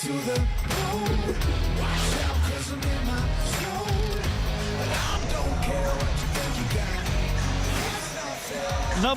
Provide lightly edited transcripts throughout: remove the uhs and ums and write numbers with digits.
to the moon. Watch out, 'cause I'm in my zone. And I don't care what you think you got.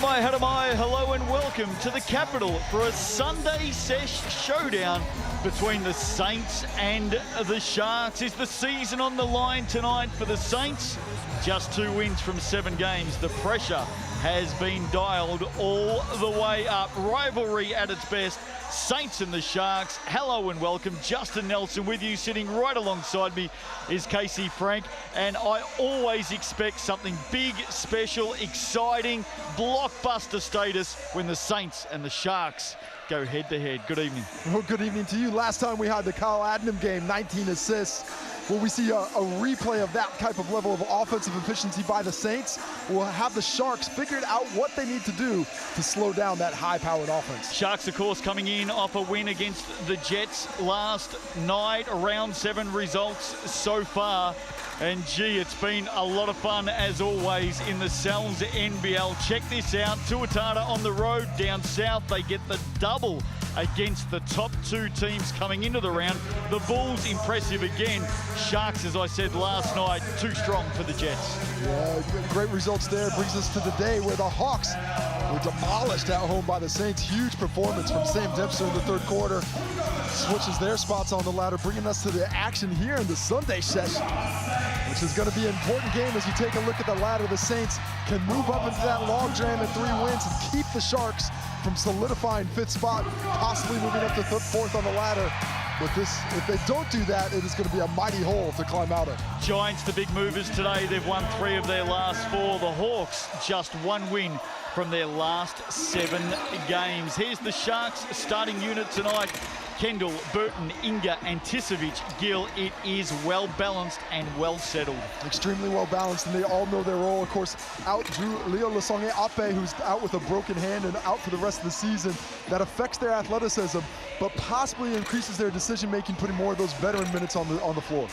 Namai Haramai, hello and welcome to the capital for a Sunday sesh showdown between the Saints and the Sharks. Is the season on the line tonight for the Saints? Just 2 wins from 7 games. The pressure has been dialed all the way up. Rivalry at its best. Saints and the Sharks. Hello and welcome. Justin Nelson with you. Sitting right alongside me is Casey Frank. And I always expect something big, special, exciting, blockbuster status when the Saints and the Sharks go head to head. Good evening. Well, good evening to you. Last time we had the Kyle Adnam game, 19 assists. Will we see a replay of that type of level of offensive efficiency by the Saints? We'll have the Sharks figured out what they need to do to slow down that high-powered offense. Sharks, of course, coming in off a win against the Jets last night. Round 7 results so far. And gee, it's been a lot of fun as always in the NZNBL. Check this out, Tuatara on the road down south. They get the double against the top 2 teams coming into the round. The Bulls impressive again. Sharks, as I said last night, too strong for the Jets. Yeah, great results there. Brings us to the day where the Hawks were demolished at home by the Saints. Huge performance from Sam Dempster in the 3rd quarter. Switches their spots on the ladder, bringing us to the action here in the Sunday session, which is going to be an important game as you take a look at the ladder. The Saints can move up into that log jam at 3 wins and keep the Sharks from solidifying 5th spot, possibly moving up to 4th on the ladder. But this, if they don't do that, it is going to be a mighty hole to climb out of. Giants, the big movers today. They've won 3 of their last 4. The Hawks, just 1 win from their last 7 games. Here's the Sharks starting unit tonight. Kendall, Burton, Inga, and Tisovic. Gill, it is well balanced and well settled. Extremely well balanced, and they all know their role. Of course, out drew Leo Lasonge Ape, who's out with a broken hand and out for the rest of the season. That affects their athleticism, but possibly increases their decision-making, putting more of those veteran minutes on the floor.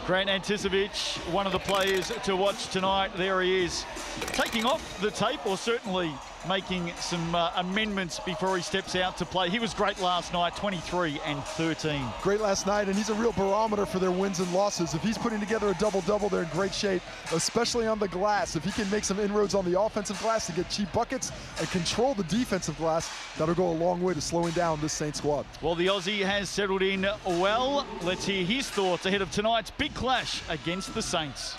Grant Anticevic, one of the players to watch tonight. There he is, taking off the tape, or certainly making some amendments before he steps out to play. He was great last night, 23 and 13. Great last night, and he's a real barometer for their wins and losses. If he's putting together a double-double, they're in great shape, especially on the glass. If he can make some inroads on the offensive glass to get cheap buckets and control the defensive glass, that'll go a long way to slowing down this Saints squad. Well, the Aussie has settled in well. Let's hear his thoughts ahead of tonight's big clash against the Saints.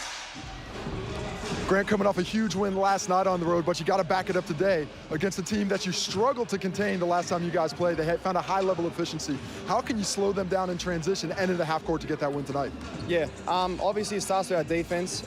Grant coming off a huge win last night on the road, but you got to back it up today against a team that you struggled to contain the last time you guys played. They had found a high level of efficiency. How can you slow them down in transition and in the half court to get that win tonight? Yeah, obviously it starts with our defense.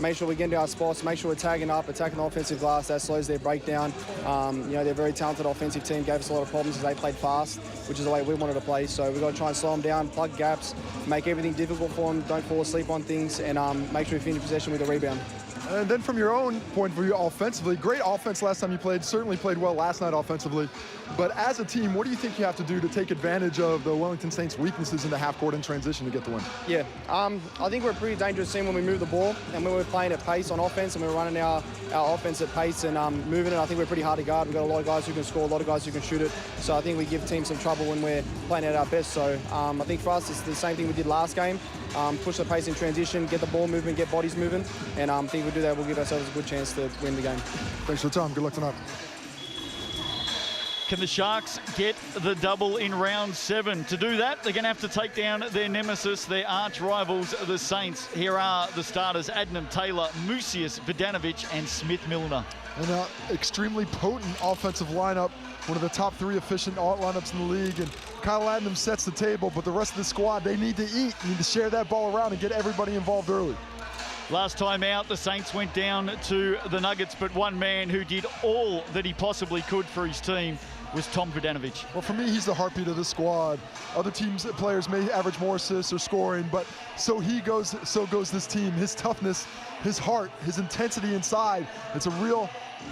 Make sure we get into our spots, make sure we're tagging up, attacking the offensive glass. That slows their breakdown. You know, they're a very talented offensive team, gave us a lot of problems because they played fast, which is the way we wanted to play. So we've got to try and slow them down, plug gaps, make everything difficult for them, don't fall asleep on things, and make sure we finish possession with a rebound. And then from your own point of view offensively, great offense last time you played, certainly played well last night offensively. But as a team, what do you think you have to do to take advantage of the Wellington Saints' weaknesses in the half court and transition to get the win? Yeah, I think we're a pretty dangerous team when we move the ball and when we're playing at pace on offense and we're running our offense at pace and moving it. I think we're pretty hard to guard. We've got a lot of guys who can score, a lot of guys who can shoot it. So I think we give teams some trouble when we're playing at our best. So I think for us, it's the same thing we did last game. Push the pace in transition, get the ball moving, get bodies moving, and I think if we do that, we'll give ourselves a good chance to win the game. Thanks for the time. Good luck tonight. Can the Sharks get the double in round 7? To do that, they're going to have to take down their nemesis, their arch rivals, the Saints. Here are the starters: Adnam, Taylor, Musius, Vidanovic, and Smith-Milner. An extremely potent offensive lineup, one of the top 3 efficient lineups in the league. And Kyle Adnam sets the table, but the rest of the squad, they need to eat, need to share that ball around and get everybody involved early. Last time out, the Saints went down to the Nuggets, but one man who did all that he possibly could for his team was Tom Vidanovic. Well, for me, he's the heartbeat of the squad. Other teams' players may average more assists or scoring, but so goes this team. His toughness, his heart, his intensity inside. It's a real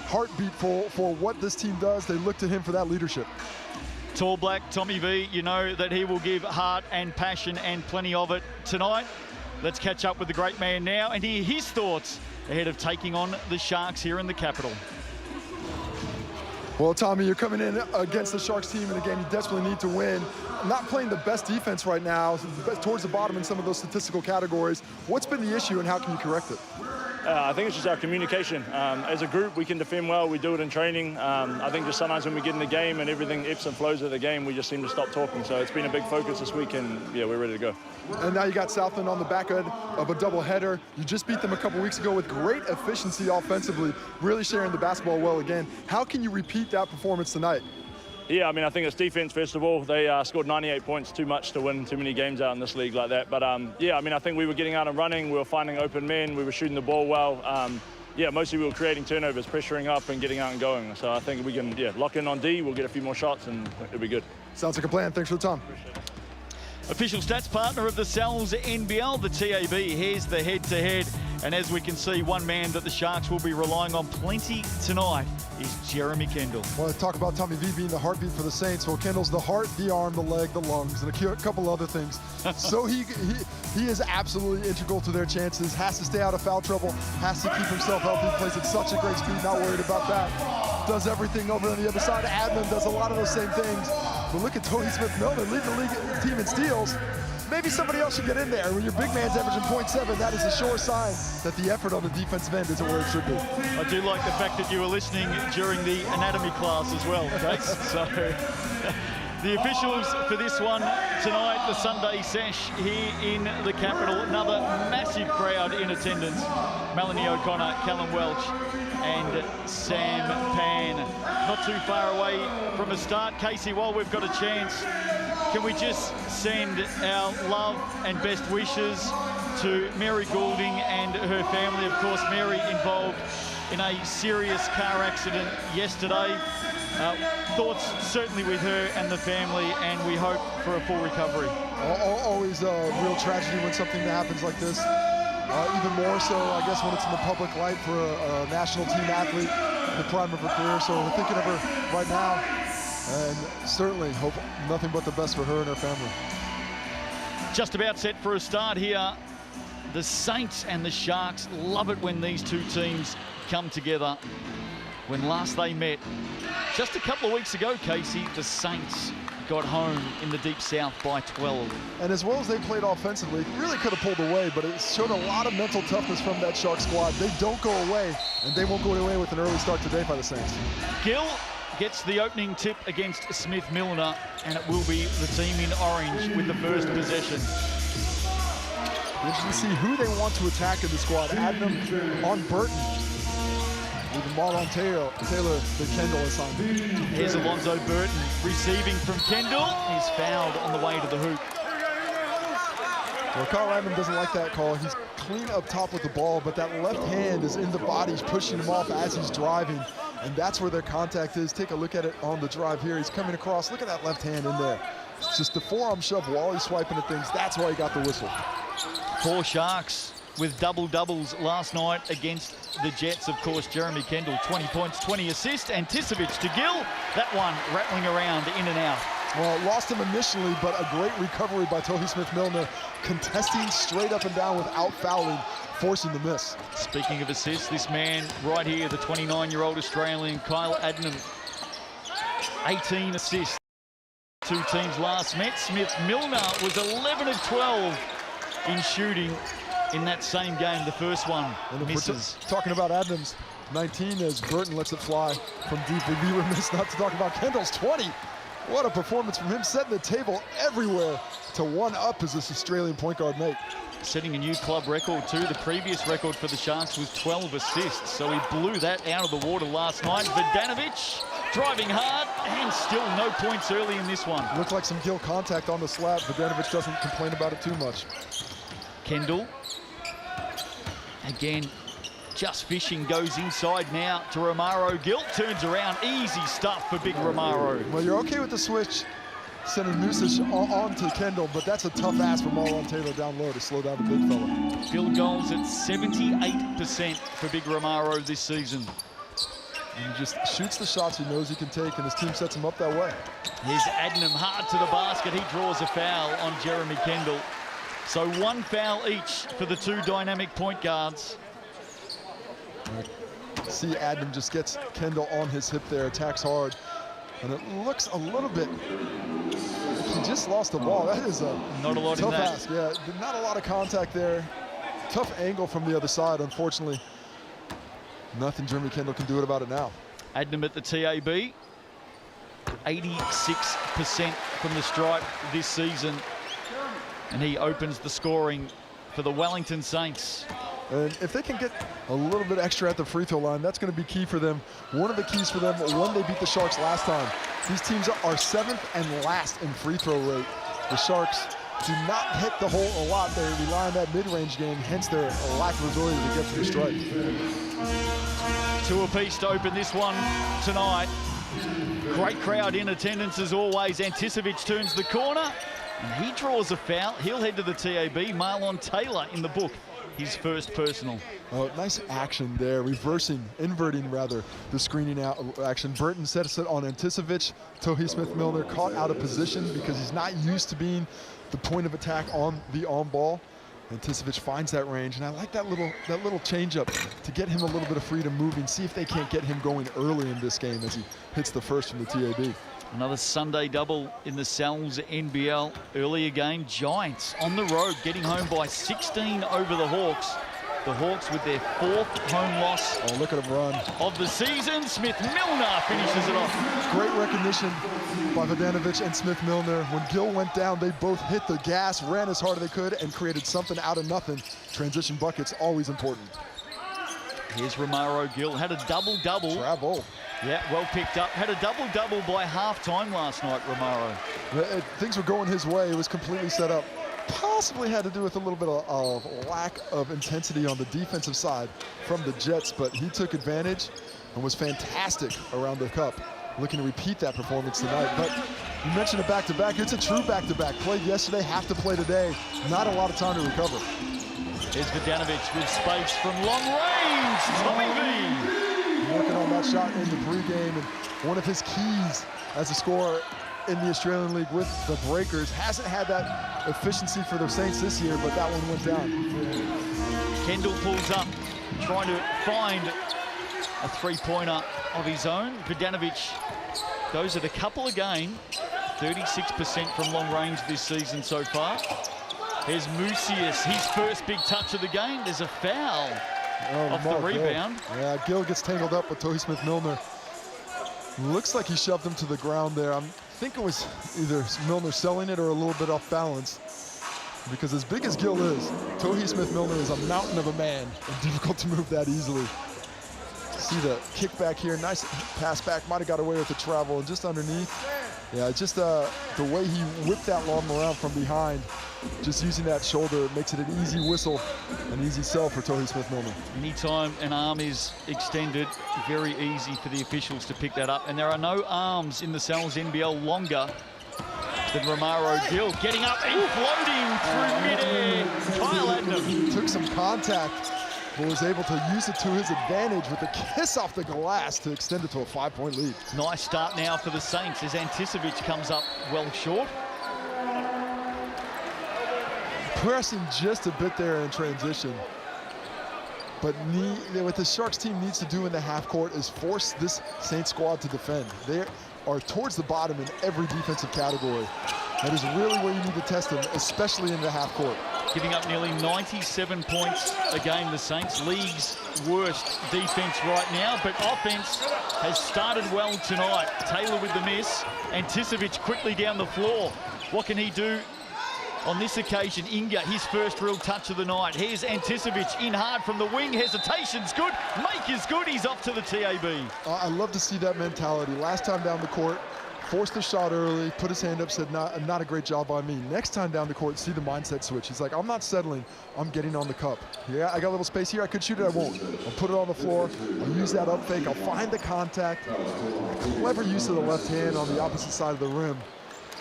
heartbeat for what this team does. They look to him for that leadership. Tall black Tommy V, you know that he will give heart and passion and plenty of it tonight. Let's catch up with the great man now and hear his thoughts ahead of taking on the Sharks here in the capital. Well, Tommy, you're coming in against the Sharks team in a game you desperately need to win. not playing the best defense right now, towards the bottom in some of those statistical categories. What's been the issue and how can you correct it? I think it's just our communication. As a group, we can defend well. We do it in training. I think just sometimes when we get in the game and everything ebbs and flows of the game, we just seem to stop talking. So it's been a big focus this week, and yeah, we're ready to go. And now you got Southland on the back end of a doubleheader. You just beat them a couple weeks ago with great efficiency offensively, really sharing the basketball well again. How can you repeat that performance tonight? Yeah, I mean, I think it's defense, first of all. They scored 98 points, too much to win too many games out in this league like that. But, yeah, I mean, I think we were getting out and running. We were finding open men. We were shooting the ball well. Yeah, mostly we were creating turnovers, pressuring up and getting out and going. So I think we can, yeah, lock in on D. We'll get a few more shots and it'll be good. Sounds like a plan. Thanks for the time. Official stats partner of the Cells NBL, the TAB. Here's the head-to-head. And as we can see, one man that the Sharks will be relying on plenty tonight is Jeremy Kendall. Well, talk about Tommy V being the heartbeat for the Saints. Well, Kendall's the heart, the arm, the leg, the lungs, and a couple other things. So he is absolutely integral to their chances, has to stay out of foul trouble, has to keep himself healthy, plays at such a great speed, not worried about that. Does everything over on the other side. Adnan does a lot of those same things. But look at Tony Smith-Milner leading the league team in steals. Maybe somebody else should get in there. When your big man's averaging 0.7, that is a sure sign that the effort on the defensive end isn't where it should be. I do like the fact that you were listening during the anatomy class as well, Case. So the officials for this one tonight, the Sunday sesh here in the capital. Another massive crowd in attendance. Melanie O'Connor, Callum Welch, and Sam Pan. Not too far away from a start. Casey, while we've got a chance, can we just send our love and best wishes to Mary Goulding and her family. Of course, Mary involved in a serious car accident yesterday. Thoughts certainly with her and the family, and we hope for a full recovery. Always a real tragedy when something happens like this. Even more so, I guess, when it's in the public light for a national team athlete in the prime of her career. So we're thinking of her right now, and certainly hope nothing but the best for her and her family. Just about set for a start here. The Saints and the Sharks love it when these two teams come together. When last they met, just a couple of weeks ago, Casey, the Saints got home in the Deep South by 12. And as well as they played offensively, really could have pulled away, but it showed a lot of mental toughness from that Shark squad. They don't go away, and they won't go away with an early start today by the Saints. Gill gets the opening tip against Smith-Milner, and it will be the team in orange with the first possession. Interesting to see who they want to attack in the squad. Adnan on Burton. With the ball on Taylor, the Kendall is on. Here's Alonzo Burton receiving from Kendall. He's fouled on the way to the hoop. Well, Kyle Adnan doesn't like that call. He's clean up top with the ball, but that left hand is in the body. He's pushing him off as he's driving, and that's where their contact is. Take a look at it on the drive here. He's coming across. Look at that left hand in there. It's just the forearm shove while he's swiping at things. That's why he got the whistle. 4 Sharks with double-doubles last night against the Jets. Of course, Jeremy Kendall, 20 points, 20 assists, and Tisevich to Gill. That one rattling around in and out. Well, lost him initially, but a great recovery by Tohi Smith-Milner, contesting straight up and down without fouling, forcing the miss. Speaking of assists, this man right here, the 29-year-old Australian, Kyle Adnan, 18 assists. 2 teams last met. Smith-Milner was 11 of 12 in shooting in that same game. The first one misses. Talking about Adams, 19 as Burton lets it fly from deep. We'd be remiss not to talk about Kendall's 20. What a performance from him, setting the table everywhere to one-up as this Australian point guard mate. Setting a new club record too. The previous record for the Sharks was 12 assists, so he blew that out of the water last night. Vodanovic driving hard, and still no points early in this one. Looked like some Gill contact on the slab. Vodanovic doesn't complain about it too much. Kendall, again, just fishing, goes inside now to Romaro. Gill turns around, easy stuff for big Romaro. Well, you're okay with the switch, sending Nusic on to Kendall, but that's a tough ask from Marlon Taylor down low to slow down the big fella. Field goals at 78% for big Romaro this season. And he just shoots the shots he knows he can take, and his team sets him up that way. Here's Adnan hard to the basket. He draws a foul on Jeremy Kendall. So 1 foul each for the 2 dynamic point guards. See Adnan just gets Kendall on his hip there, attacks hard. And it looks a little bit, he just lost the ball. That is a Not a lot in tough that. ask. Yeah, not a lot of contact there. Tough angle from the other side, unfortunately. Nothing Jeremy Kendall can do about it now. Adnam at the TAB, 86% from the stripe this season. And he opens the scoring for the Wellington Saints. And if they can get a little bit extra at the free throw line, that's going to be key for them. One of the keys for them when they beat the Sharks last time. These teams are 7th and last in free throw rate. The Sharks do not hit the hole a lot. They rely on that mid-range game, hence their lack of ability to get to the stripe. 2 apiece to open this one tonight. Great crowd in attendance as always. Anticevic turns the corner and he draws a foul. He'll head to the TAB. Marlon Taylor in the book, his first personal. Oh, nice action there, inverting rather, the screening out action. Burton sets it on Anticevic. Tohi Smith-Milner caught out of position because he's not used to being the point of attack on the on-ball. Anticevic finds that range, and I like that little change-up to get him a little bit of freedom moving, see if they can't get him going early in this game as he hits the first from the TAB. Another Sunday double in the Sal's NBL. Early again, Giants on the road, getting home by 16 over the Hawks. The Hawks with their 4th home loss. Oh, look at him run. Of the season. Smith-Milner finishes it off. Great recognition by Vodanovic and Smith-Milner. When Gill went down, they both hit the gas, ran as hard as they could, and created something out of nothing. Transition buckets, always important. Here's Romaro Gill, had a double-double. Travel. Yeah, well picked up. Had a double-double by halftime last night, Romaro. Things were going his way. It was completely set up. Possibly had to do with a little bit of lack of intensity on the defensive side from the Jets, but he took advantage and was fantastic around the cup. Looking to repeat that performance tonight. But you mentioned a back-to-back. It's a true back-to-back. Played yesterday, have to play today. Not a lot of time to recover. There's Vodanovic with space from long range. Tommy V. Working on that shot in the pregame, and one of his keys as a scorer in the Australian League with the Breakers. Hasn't had that efficiency for the Saints this year, but that one went down. Kendall pulls up, trying to find a three-pointer of his own. Vodanovic goes at a couple again. 36% from long range this season so far. There's Mucius, his first big touch of the game. There's a foul off the rebound. Gill. Yeah, Gill gets tangled up with Tohi Smith-Milner. Looks like he shoved him to the ground there. I think it was either Milner selling it or a little bit off balance. Because as big as Gill is, Tohi Smith-Milner is a mountain of a man and difficult to move that easily. See the kick back here, nice pass back, might have got away with the travel, and just underneath. Yeah, just the way he whipped that long around from behind, just using that shoulder makes it an easy whistle, an easy sell for Tohi Smith-Milner. Anytime an arm is extended, very easy for the officials to pick that up. And there are no arms in the Sal's NBL longer than Romaro Gill. Getting up and floating through midair. Kyle Adnam. Took some contact, but was able to use it to his advantage with a kiss off the glass to extend it to a 5-point lead. Nice start now for the Saints as Anticevic comes up well short. Pressing just a bit there in transition. But what the Sharks team needs to do in the half court is force this Saints squad to defend. They are towards the bottom in every defensive category. That is really where you need to test them, especially in the half court. Giving up nearly 97 points a game, the Saints. League's worst defense right now, but offense has started well tonight. Taylor with the miss. Anticevic quickly down the floor. What can he do on this occasion? Inga, his first real touch of the night. Here's Anticevic in hard from the wing. Hesitation's good. Make is good. He's off to the TAB. I love to see that mentality. Last time down the court, forced the shot early, put his hand up, said, not a great job by me. Next time down the court, see the mindset switch. He's like, I'm not settling, I'm getting on the cup. Yeah, I got a little space here, I could shoot it, I won't. I'll put it on the floor, I'll use that up fake, I'll find the contact. Clever use of the left hand on the opposite side of the rim.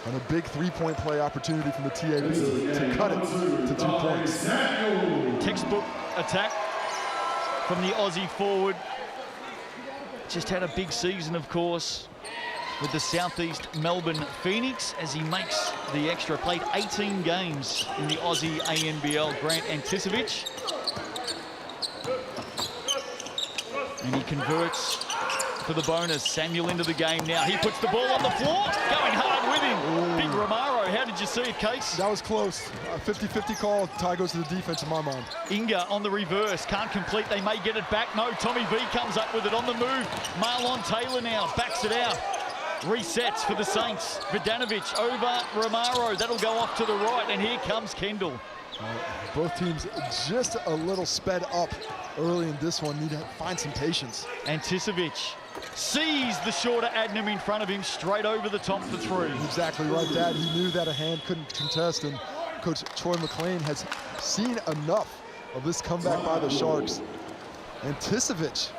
And a big three-point play opportunity from the TAB to cut it to 2 points. Textbook attack from the Aussie forward. Just had a big season, of course, with the Southeast Melbourne Phoenix as he makes the extra. Played 18 games in the Aussie ANBL. Grant Anticevic. And he converts for the bonus. Samuel into the game now. He puts the ball on the floor. Going hard with him. Big Romaro Did you see it, Case? That was close. A 50-50 call. Tie goes to the defense in my mind. Inga on the reverse, can't complete. They may get it back. No, Tommy V comes up with it on the move. Marlon Taylor now backs it out. Resets for the Saints. Vidanovic over Romaro. That'll go off to the right, and here comes Kendall. Both teams just a little sped up early in this one. Need to find some patience. Anticevic sees the shorter Adnam in front of him, straight over the top for three. Exactly right, Dad. He knew that a hand couldn't contest, and Coach Troy McLean has seen enough of this comeback by the Sharks. Anticevic,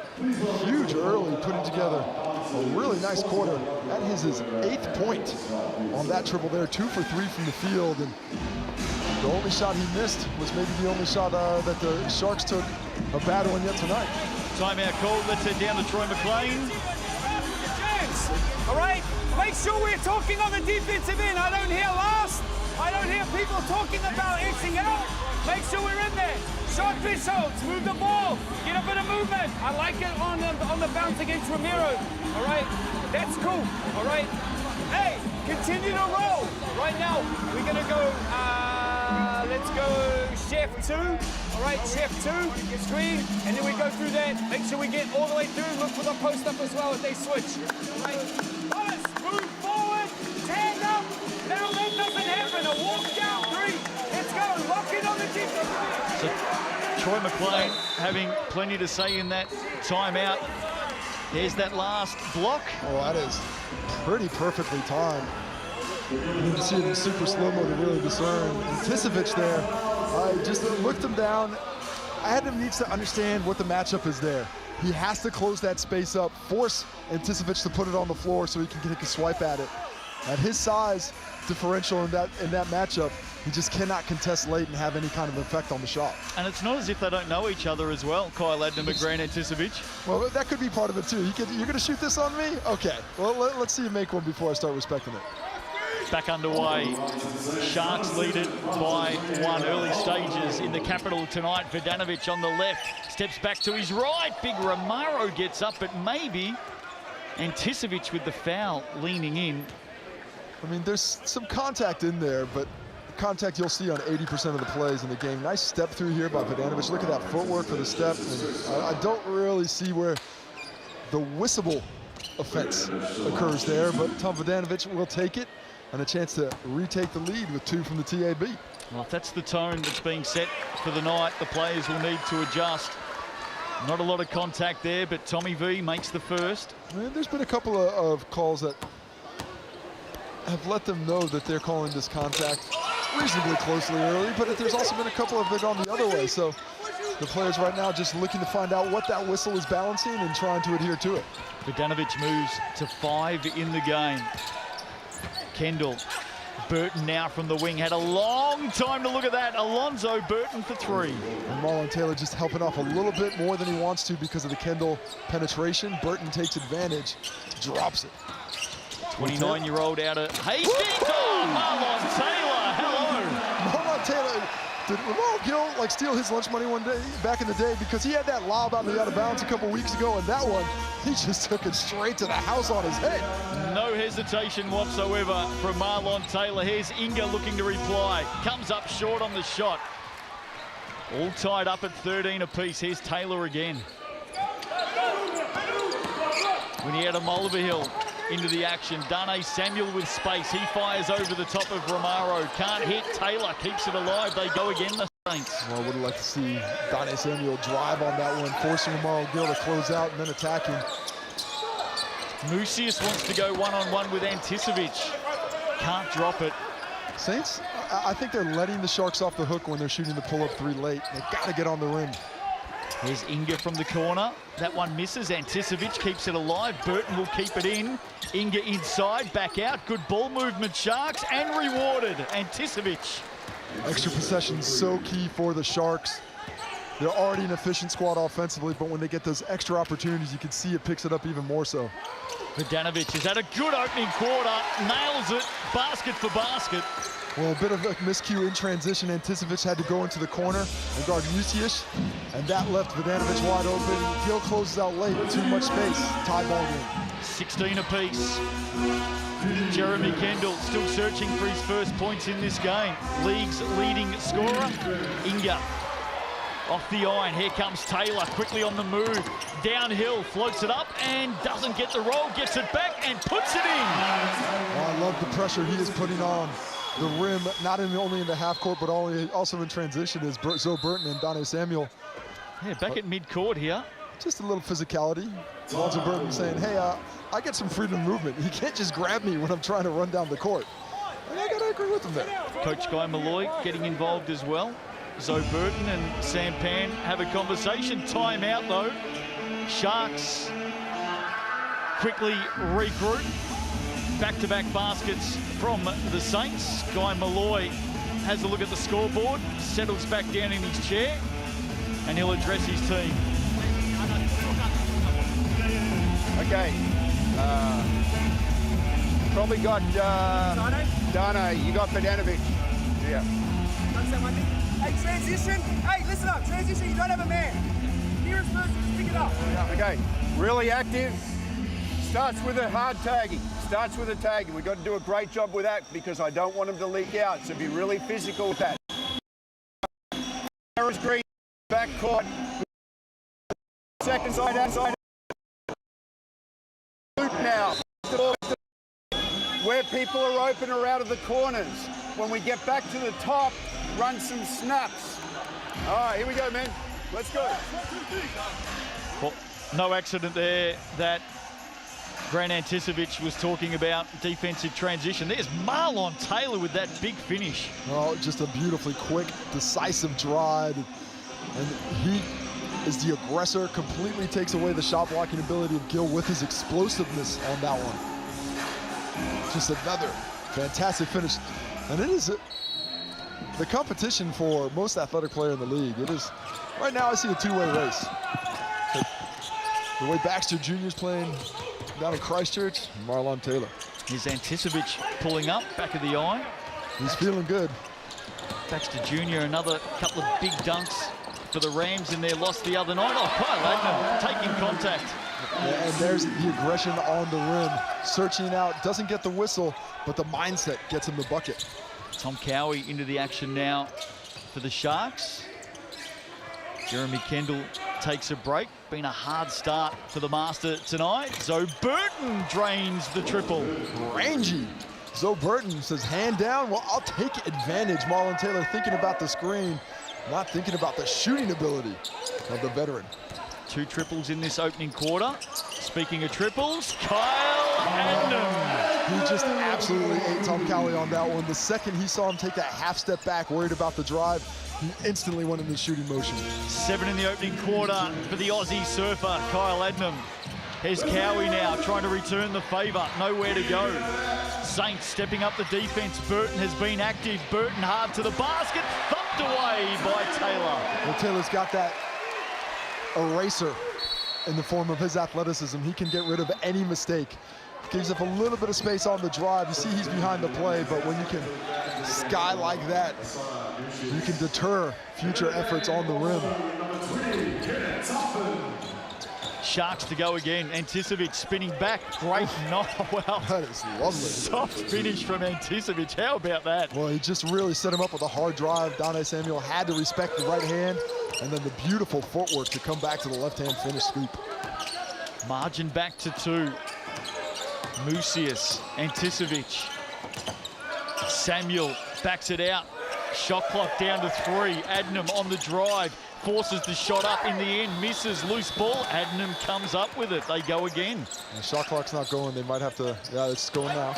huge early, putting together a really nice quarter. That is his 8th point on that triple there, 2 for 3 from the field, and the only shot he missed was maybe the only shot that the Sharks took a bad one yet tonight. Timeout called. Let's head down to Troy McLean. All right, make sure we're talking on the defensive end. I don't hear last. I don't hear people talking about Xing out. Make sure we're in there. Short thresholds, move the ball, get a bit of movement. I like it on the bounce against Romero. All right, that's cool. All right, hey, continue to roll. Right now, we're gonna go. Let's go chef 2. All right, chef 2, screen, and then we go through that. Make sure we get all the way through. Look for the post up as well if they switch. All right, Wallace, move forward, tag up. Now that doesn't happen. A walk down 3. Let's go. Lock in on the defense. So Troy McLean having plenty to say in that timeout. There's that last block. Oh, that is pretty perfectly timed. You need to see it in super slow-mo to really discern. Anticevic there, just looked him down. Adam needs to understand what the matchup is there. He has to close that space up, force Anticevic to put it on the floor so he can take a swipe at it. At his size differential in that matchup, he just cannot contest late and have any kind of effect on the shot. And it's not as if they don't know each other as well, Kyle Adnam and Grant Anticevic. Well, that could be part of it too. You're going to shoot this on me? Okay. Well, let's see you make one before I start respecting it. Back underway. Sharks lead it by 1 early stages in the capital tonight. Vidanovic on the left, steps back to his right. Big Romaro gets up, but maybe Anticevic with the foul leaning in. I mean, there's some contact in there, but contact you'll see on 80% of the plays in the game. Nice step through here by Vidanovic. Look at that footwork for the step. And I don't really see where the whistleable offense occurs there, but Tom Vidanovic will take it and a chance to retake the lead with 2 from the TAB. Well, if that's the tone that's being set for the night, the players will need to adjust. Not a lot of contact there, but Tommy V makes the first. And there's been a couple of calls that have let them know that they're calling this contact reasonably closely early, but there's also been a couple of that gone the other way. So the players right now just looking to find out what that whistle is balancing and trying to adhere to it. Vidanovic moves to 5 in the game. Kendall, Burton now from the wing, had a long time to look at that. Alonzo Burton for 3. And Marlon Taylor just helping off a little bit more than he wants to because of the Kendall penetration. Burton takes advantage, drops it. 29-year-old out of Hastings. Oh, Marlon Taylor, hello. Marlon Taylor, did Lamar Gill steal his lunch money one day back in the day, because he had that lob out of bounds a couple weeks ago, and that one, he just took it straight to the house on his head. No hesitation whatsoever from Marlon Taylor. Here's Inga looking to reply. Comes up short on the shot. All tied up at 13 apiece. Here's Taylor again. Winnietta Mulvihill into the action. Dane Samuel with space. He fires over the top of Romaro. Can't hit. Taylor keeps it alive. They go again, the Saints. Well, I would like to see Dane Samuel drive on that one, forcing Romaro Gill to close out and then attacking. Mucius wants to go one-on-one with Anticevic. Can't drop it. Saints, I think they're letting the Sharks off the hook when they're shooting the pull-up 3 late. They've got to get on the rim. Here's Inga from the corner. That one misses. Anticevic keeps it alive. Burton will keep it in. Inga inside, back out. Good ball movement, Sharks, and rewarded. Anticevic. Extra possessions so key for the Sharks. They're already an efficient squad offensively, but when they get those extra opportunities, you can see it picks it up even more so. Vidanovic has had a good opening quarter. Nails it. Basket for basket. Well, a bit of a miscue in transition. Anticevic had to go into the corner and guard Mucius, and that left Vidanovic wide open. Gill closes out late, too much space. Tie ball game. 16 apiece. Jeremy Kendall still searching for his first points in this game. League's leading scorer, Inga. Off the iron, here comes Taylor, quickly on the move. Downhill, floats it up and doesn't get the roll, gets it back and puts it in. Oh, I love the pressure he is putting on the rim, not only in the half court, but also in transition is Zoe Burton and Donnie Samuel. Yeah, back at mid-court here. Just a little physicality. Zoe Burton saying, hey, I get some freedom of movement. You can't just grab me when I'm trying to run down the court. And I gotta agree with him there. Coach Guy Malloy getting involved as well. Zoe Burton and Sam Pan have a conversation. Timeout though. Sharks quickly regroup. Back-to-back baskets from the Saints. Guy Malloy has a look at the scoreboard, settles back down in his chair, and he'll address his team. Okay. Probably got Dana. You got Badanovic. Yeah. Hey, transition. Hey, listen up. Transition, you don't have a man. Nearest person, just pick it up. Okay. Really active. Starts with a hard tagging. Starts with a tagging. We've got to do a great job with that because I don't want him to leak out. So be really physical with that. Harris Green, back court. Second side, outside. Loop now. Where people are open or out of the corners. When we get back to the top, run some snaps. All right, here we go, man. Let's go. Well, no accident there that Grant Anticevic was talking about defensive transition. There's Marlon Taylor with that big finish. Oh, just a beautifully quick, decisive drive. And he is the aggressor, completely takes away the shot blocking ability of Gill with his explosiveness on that one. Just another fantastic finish. And it is the competition for most athletic player in the league. It is, right now I see a two-way race. The way Baxter Jr. is playing down in Christchurch, Marlon Taylor. Here's Anticevic pulling up, back of the eye. He's feeling good. Baxter Jr., another couple of big dunks for the Rams in their loss the other night. Oh, Kyle Adnam taking contact. Yeah, and there's the aggression on the rim. Searching out, doesn't get the whistle, but the mindset gets him the bucket. Tom Cowie into the action now for the Sharks. Jeremy Kendall takes a break. Been a hard start for the Master tonight. Zoe Burton drains the triple. Rangy. Zoe Burton says, hand down, well, I'll take advantage. Marlon Taylor thinking about the screen, not thinking about the shooting ability of the veteran. 2 triples in this opening quarter. Speaking of triples, Kyle Adnam. He just absolutely ate Tom Cowie on that one. The second he saw him take that half step back, worried about the drive, he instantly went into shooting motion. 7 in the opening quarter for the Aussie surfer, Kyle Adnam. Here's Cowie now trying to return the favour, nowhere to go. Saints stepping up the defence. Burton has been active. Burton hard to the basket, thumped away by Taylor. Well, Taylor's got that eraser in the form of his athleticism. He can get rid of any mistake. Gives up a little bit of space on the drive. You see he's behind the play, but when you can sky like that, you can deter future efforts on the rim. Sharks to go again. Anticevic spinning back. Great knock. Well, That is lovely. soft finish from Anticevic. How about that? Well, he just really set him up with a hard drive. Donnie Samuel had to respect the right hand, and then the beautiful footwork to come back to the left-hand finish scoop. Margin back to 2. Musius, Anticevic. Samuel backs it out. Shot clock down to 3. Adnam on the drive. Forces the shot up in the end. Misses. Loose ball. Adnam comes up with it. They go again. The shot clock's not going. They might have to, yeah, it's going now.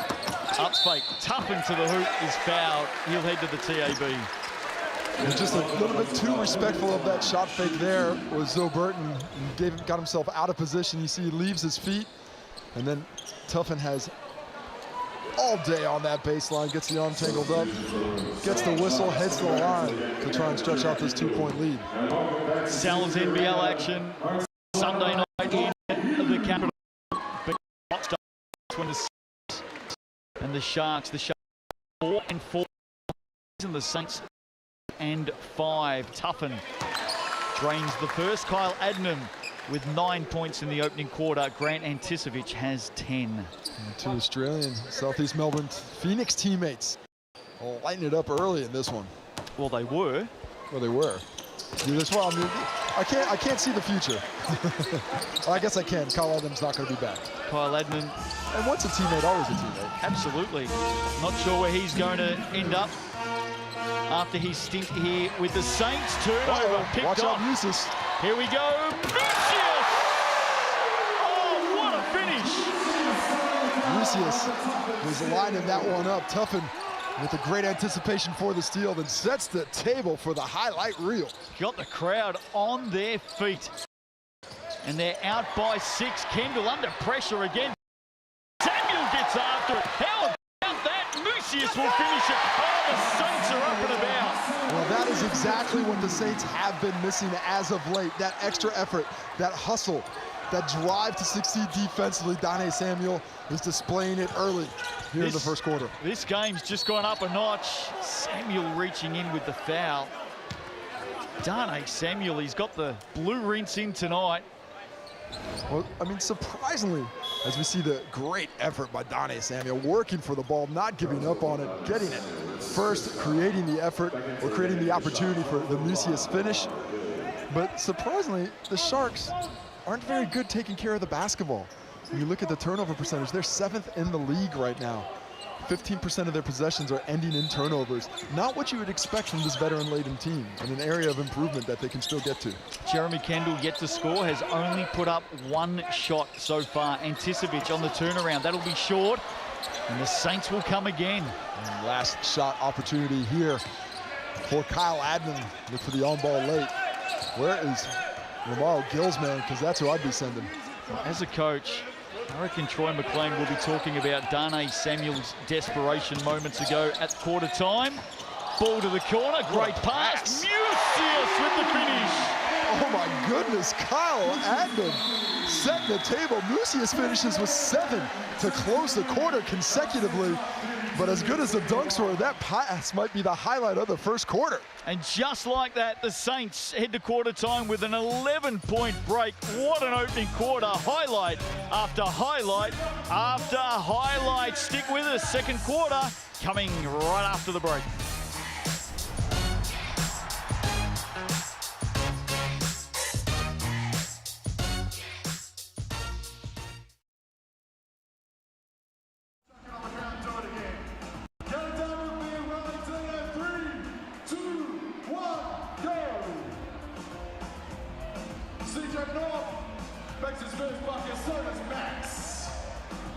Up fake. Toughen to the hoop is fouled. He'll head to the TAB. And just a little bit too respectful of that shot fake there was Zoe Burton. Got himself out of position. You see he leaves his feet. And then Tuffin has all day on that baseline, gets the arm tangled up, gets the whistle, heads to the line to try and stretch out this 2-point lead. Sal's NBL action Sunday night in the capital. And the Sharks 4-4, and the Saints and 5. Tuffin drains the first. Kyle Adnam with 9 points in the opening quarter. Grant Anticevic has 10. And two Australian Southeast Melbourne Phoenix teammates lighting it up early in this one. Well, they were. Well, they were. Dude, that's why I mean, I can't see the future. Well, I guess I can. Kyle Adnam's not going to be back. Kyle Adnam. And once a teammate, always a teammate. Absolutely. Not sure where he's going to end up after his stint here with the Saints. Turnover picked Watch off. out, Musis. Here we go. Mucius! Oh, what a finish! Mucius was lining that one up. Tuffin with a great anticipation for the steal, then sets the table for the highlight reel. Got the crowd on their feet. And they're out by 6. Kendall under pressure again. Samuel gets after it. How about that? Mucius will finish it. Oh, the Saints are up and about. Well, that is exactly what the Saints have been missing as of late. That extra effort, that hustle, that drive to succeed defensively. Dane Samuel is displaying it early here in the first quarter. This game's just gone up a notch. Samuel reaching in with the foul. Dane Samuel, he's got the blue rinse in tonight. Well, I mean, surprisingly, as we see the great effort by Dane Samuel, working for the ball, not giving up on it, getting it first, creating the effort, or creating the opportunity for the Mucius finish. But surprisingly, the Sharks aren't very good taking care of the basketball. When you look at the turnover percentage, they're 7th in the league right now. 15% of their possessions are ending in turnovers. Not what you would expect from this veteran-laden team, and an area of improvement that they can still get to. Jeremy Kendall yet to score, has only put up 1 shot so far. Anticevic on the turnaround, that'll be short, and the Saints will come again. And last shot opportunity here for Kyle Adnam. Look for the on-ball late. Where is Lamar Gilsman? Because that's who I'd be sending. As a coach, I reckon Troy McLean will be talking about Dane Samuel's desperation moments ago at quarter time. Ball to the corner, great pass. Mucius with the finish. Oh my goodness, Kyle Adnam setting the table. Mucius finishes with 7 to close the quarter consecutively. But as good as the dunks were, that pass might be the highlight of the first quarter. And just like that, the Saints head to quarter time with an 11-point break. What an opening quarter. Highlight after highlight after highlight. Stick with us. Second quarter coming right after the break.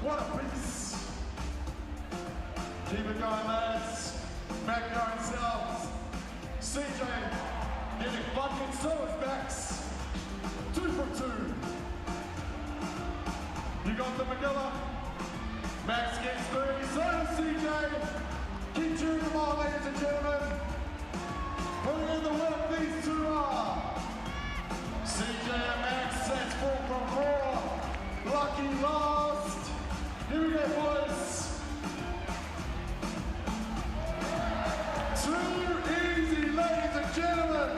What a piece. Keep it going, lads. Back there themselves. CJ getting buckets, so is Max. 2 from 2. You got the Manila. Max gets 3, so does CJ. Keep cheering them on, ladies and gentlemen. Putting in the work these two are. CJ and Max sets 4 from 4. Lucky last. Here we go, boys. 2 easy, ladies and gentlemen.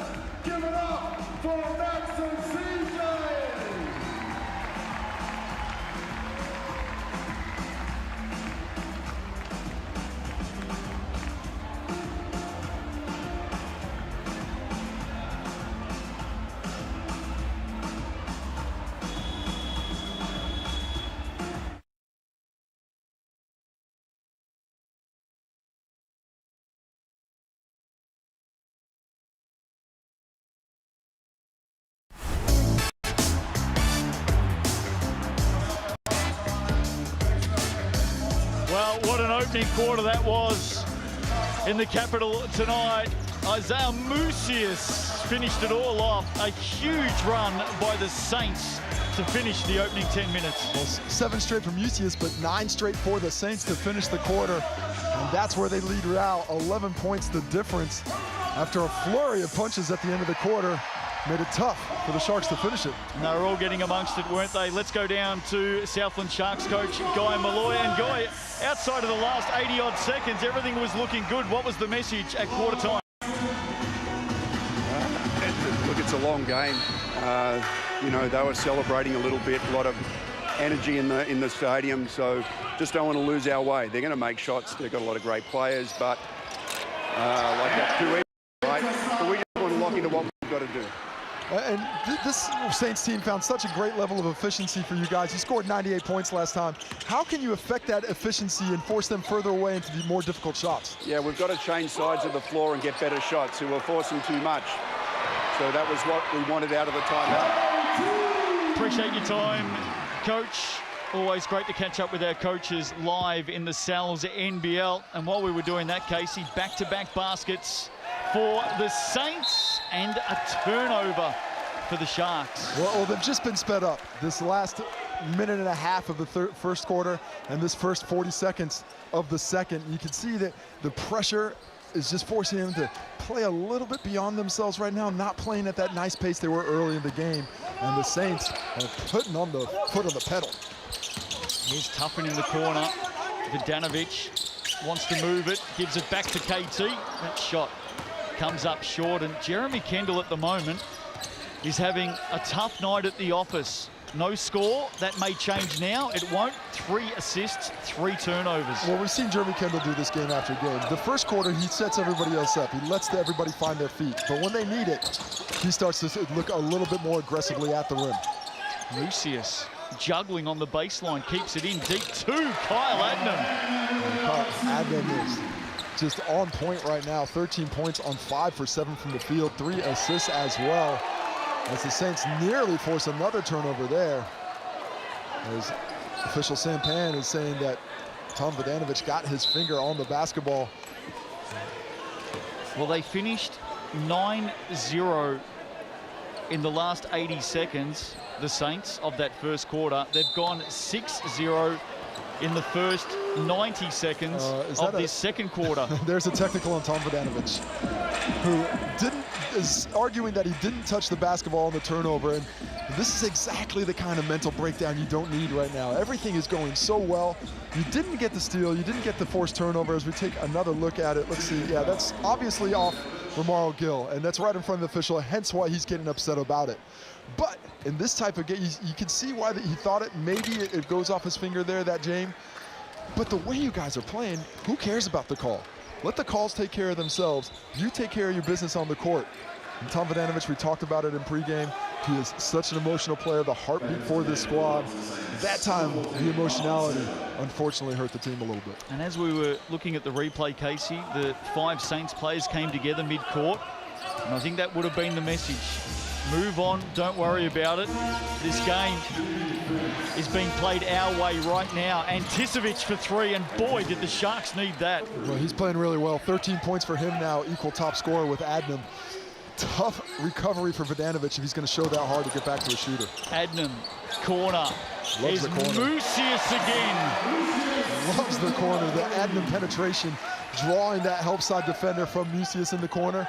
Give it up for Max and CJ. Well, what an opening quarter that was in the capital tonight. Isaiah Mucius finished it all off. A huge run by the Saints to finish the opening 10 minutes. Well, 7 straight from Mucius, but 9 straight for the Saints to finish the quarter. And that's where they lead Real. 11 points the difference after a flurry of punches at the end of the quarter. Made it tough for the Sharks to finish it. And they were all getting amongst it, weren't they? Let's go down to Southland Sharks coach Guy Malloy. And Guy, outside of the last 80-odd seconds, everything was looking good. What was the message at quarter time? Look, it's a long game. You know, they were celebrating a little bit, a lot of energy in the stadium, so just don't want to lose our way. They're going to make shots. They've got a lot of great players, but like that too easy, right? So we just want to lock into what we've got to do. And this Saints team found such a great level of efficiency for you guys. You scored 98 points last time. How can you affect that efficiency and force them further away into the more difficult shots? Yeah, we've got to change sides of the floor and get better shots. We were forcing too much. So that was what we wanted out of the timeout. Appreciate your time, Coach. Always great to catch up with our coaches live in the Sal's NBL. And while we were doing that, Casey, back-to-back baskets for the Saints and a turnover for the Sharks. Well, they've just been sped up. This last minute and a half of the first quarter and this first 40 seconds of the second, you can see that the pressure is just forcing them to play a little bit beyond themselves right now, not playing at that nice pace they were early in the game. And the Saints are putting on the foot on the pedal. Here's Tuffin in the corner. Vidanovic wants to move it, gives it back to KT. That shot comes up short, and Jeremy Kendall at the moment is having a tough night at the office. No score, that may change now. It won't. 3 assists, 3 turnovers. Well, we've seen Jeremy Kendall do this game after game. The first quarter, he sets everybody else up. He lets everybody find their feet. But when they need it, he starts to look a little bit more aggressively at the rim. Lucius juggling on the baseline, keeps it in deep to Kyle Adnam. Adnam is just on point right now. 13 points on 5 for 7 from the field, 3 assists as well. As the Saints nearly force another turnover there. As official Sam Pan is saying that Tom Vidanovic got his finger on the basketball. Well, they finished 9-0 in the last 80 seconds, the Saints, of that first quarter. They've gone 6-0 in the first 90 seconds of this second quarter. There's a technical on Tom Vidanovic, who is arguing that he didn't touch the basketball on the turnover, and this is exactly the kind of mental breakdown you don't need right now. Everything is going so well. You didn't get the steal, you didn't get the forced turnover. As we take another look at it, let's see, yeah, that's obviously off Romaro Gill, and that's right in front of the official, hence why he's getting upset about it. But in this type of game, you can see why he thought it, maybe it goes off his finger there, that James. But the way you guys are playing, who cares about the call? Let the calls take care of themselves. You take care of your business on the court. And Tom Vidanovic, we talked about it in pregame. He is such an emotional player, the heartbeat for this squad. That time, the emotionality unfortunately hurt the team a little bit. And as we were looking at the replay, Casey, the 5 Saints players came together mid-court, and I think that would have been the message. Move on, don't worry about it. This game is being played our way right now. Anticevic for 3, and boy, did the Sharks need that. Well, he's playing really well. 13 points for him now, equal top scorer with Adnam. Tough recovery for Vidanovic if he's going to show that hard to get back to a shooter. Adnam, corner. Loves the corner. Mucius again. Loves the corner. The Adnam penetration, drawing that help side defender from Mucius in the corner.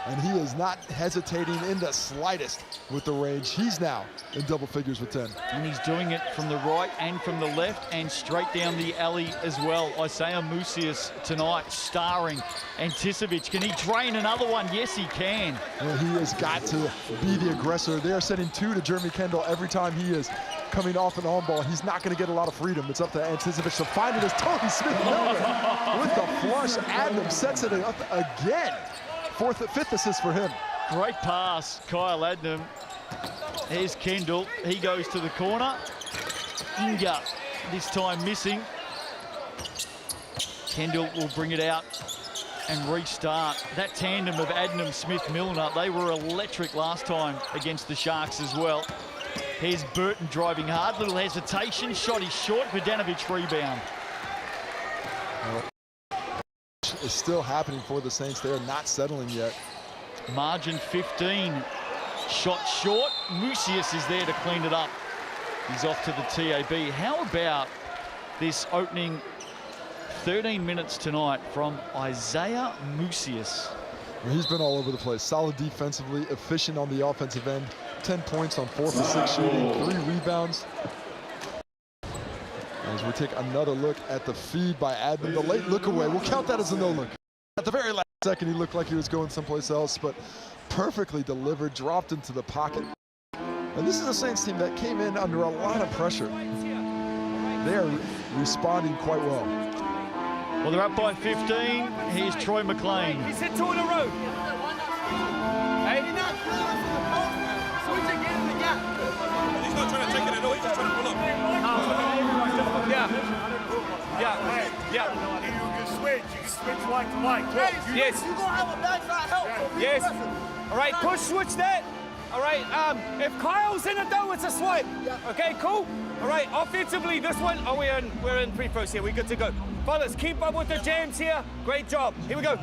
And he is not hesitating in the slightest with the range. He's now in double figures with 10. And he's doing it from the right and from the left and straight down the alley as well. Isaiah Mucius tonight starring Anticevic. Can he drain another one? Yes, he can. Well, he has got to be the aggressor. They are sending 2 to Jeremy Kendall every time he is coming off an on ball. He's not going to get a lot of freedom. It's up to Anticevic to find it as Tony Smith-Miller with the flush. Adnam sets it up again. 5th assist for him. Great pass, Kyle Adnam. Here's Kendall. He goes to the corner. Inga this time missing. Kendall will bring it out and restart. That tandem of Adnam Smith-Milner, they were electric last time against the Sharks as well. Here's Burton driving hard. Little hesitation. Shot is short. Vidanovic rebound. Is still happening for the Saints. They are not settling yet. Margin 15. Shot short. Mucius is there to clean it up. He's off to the TAB. How about this opening 13 minutes tonight from Isaiah Mucius? Well, he's been all over the place. Solid defensively, efficient on the offensive end. 10 points on 4 for 6 shooting, 3 rebounds. As we take another look at the feed by Adnam, the late look away, we'll count that as a no look. At the very last second, he looked like he was going someplace else, but perfectly delivered, dropped into the pocket. And this is a Saints team that came in under a lot of pressure. They are responding quite well. Well, they're up by 15. Here's Troy McLean. He's hit 2 in a row. Hey, He's not trying to take it at all, he's just trying to pull up. Yeah. You can switch white to white. Yes. You're going to have a backside help. Yes. All right, push switch that. All right, if Kyle's in it though, it's a swipe. Okay, cool. All right, offensively, this one, we're in free throws here. We're good to go. Fellas, keep up with the jams here. Great job. Here we go.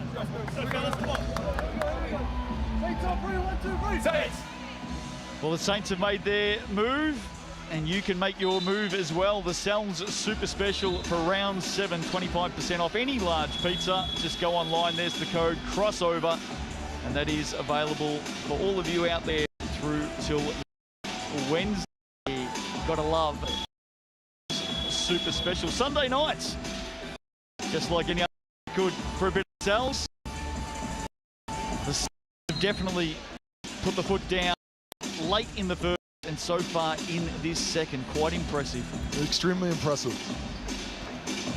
Well, the Saints have made their move, and you can make your move as well. The Sal's Super Special for round 7, 25% off any large pizza. Just go online, there's the code crossover, and that is available for all of you out there through till Wednesday. Gotta love Super Special Sunday nights, just like any other good for a bit of Sal's. The Saints have definitely put the foot down late in the first and so far in this second. Quite impressive. Extremely impressive.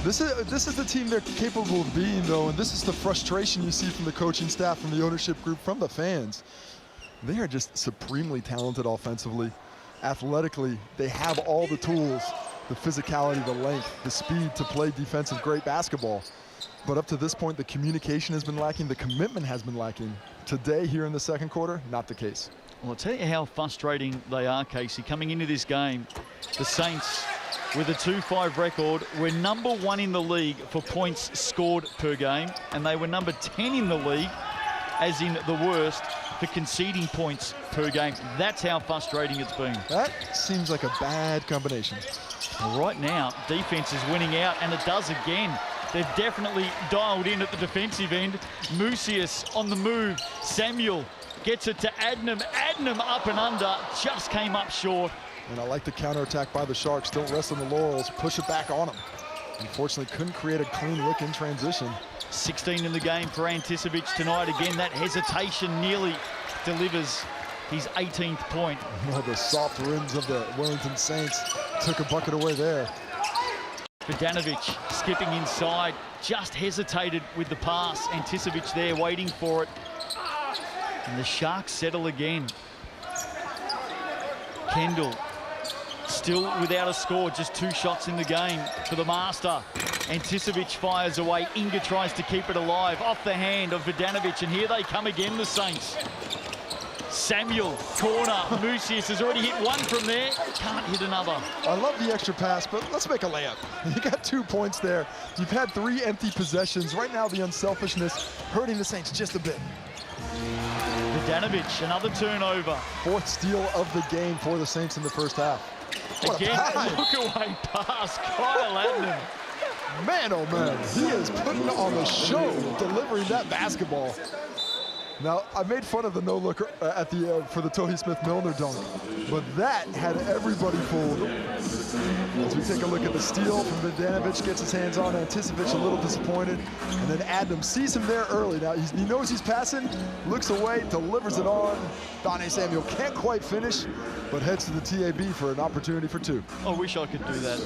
This is the team they're capable of being, though, and this is the frustration you see from the coaching staff, from the ownership group, from the fans. They are just supremely talented offensively. Athletically, they have all the tools, the physicality, the length, the speed to play defensive great basketball. But up to this point, the communication has been lacking, the commitment has been lacking. Today, here in the second quarter, not the case. Well, I'll tell you how frustrating they are, Casey. Coming into this game, the Saints with a 2-5 record were number 1 in the league for points scored per game, and they were number 10 in the league, as in the worst, for conceding points per game. That's how frustrating it's been. That seems like a bad combination. Well, right now, defense is winning out, and it does again. They've definitely dialed in at the defensive end. Mucius on the move. Samuel gets it to Adnam. Adnam up and under, just came up short. And I like the counterattack by the Sharks. Don't rest on the laurels, push it back on them. Unfortunately, couldn't create a clean look in transition. 16 in the game for Anticipic tonight. Again, that hesitation nearly delivers his 18th point. Well, the soft rims of the Wellington Saints took a bucket away there. Vidanovic skipping inside, just hesitated with the pass. Anticipic there waiting for it. And the Sharks settle again. Kendall still without a score, just 2 shots in the game for the master. Anticipic fires away. Inga tries to keep it alive off the hand of Vidanovic, and here they come again, the Saints. Samuel, corner. Mucius has already hit 1 from there. Can't hit another. I love the extra pass, but let's make a layup. You got 2 points there. You've had 3 empty possessions. Right now, the unselfishness hurting the Saints just a bit. Vidanovic, another turnover. 4th steal of the game for the Saints in the first half. What Again, a look-away pass. Kyle Adnam. Man, oh man, he is putting on the show, delivering that basketball. Now, I made fun of the no-looker at the for the Tohi Smith-Milner dunk, but that had everybody fooled. As we take a look at the steal from Vidanovic, gets his hands on Anticipic, a little disappointed, and then Adnam sees him there early. Now, he knows he's passing, looks away, delivers it on. Donnie Samuel can't quite finish, but heads to the TAB for an opportunity for 2. I wish I could do that.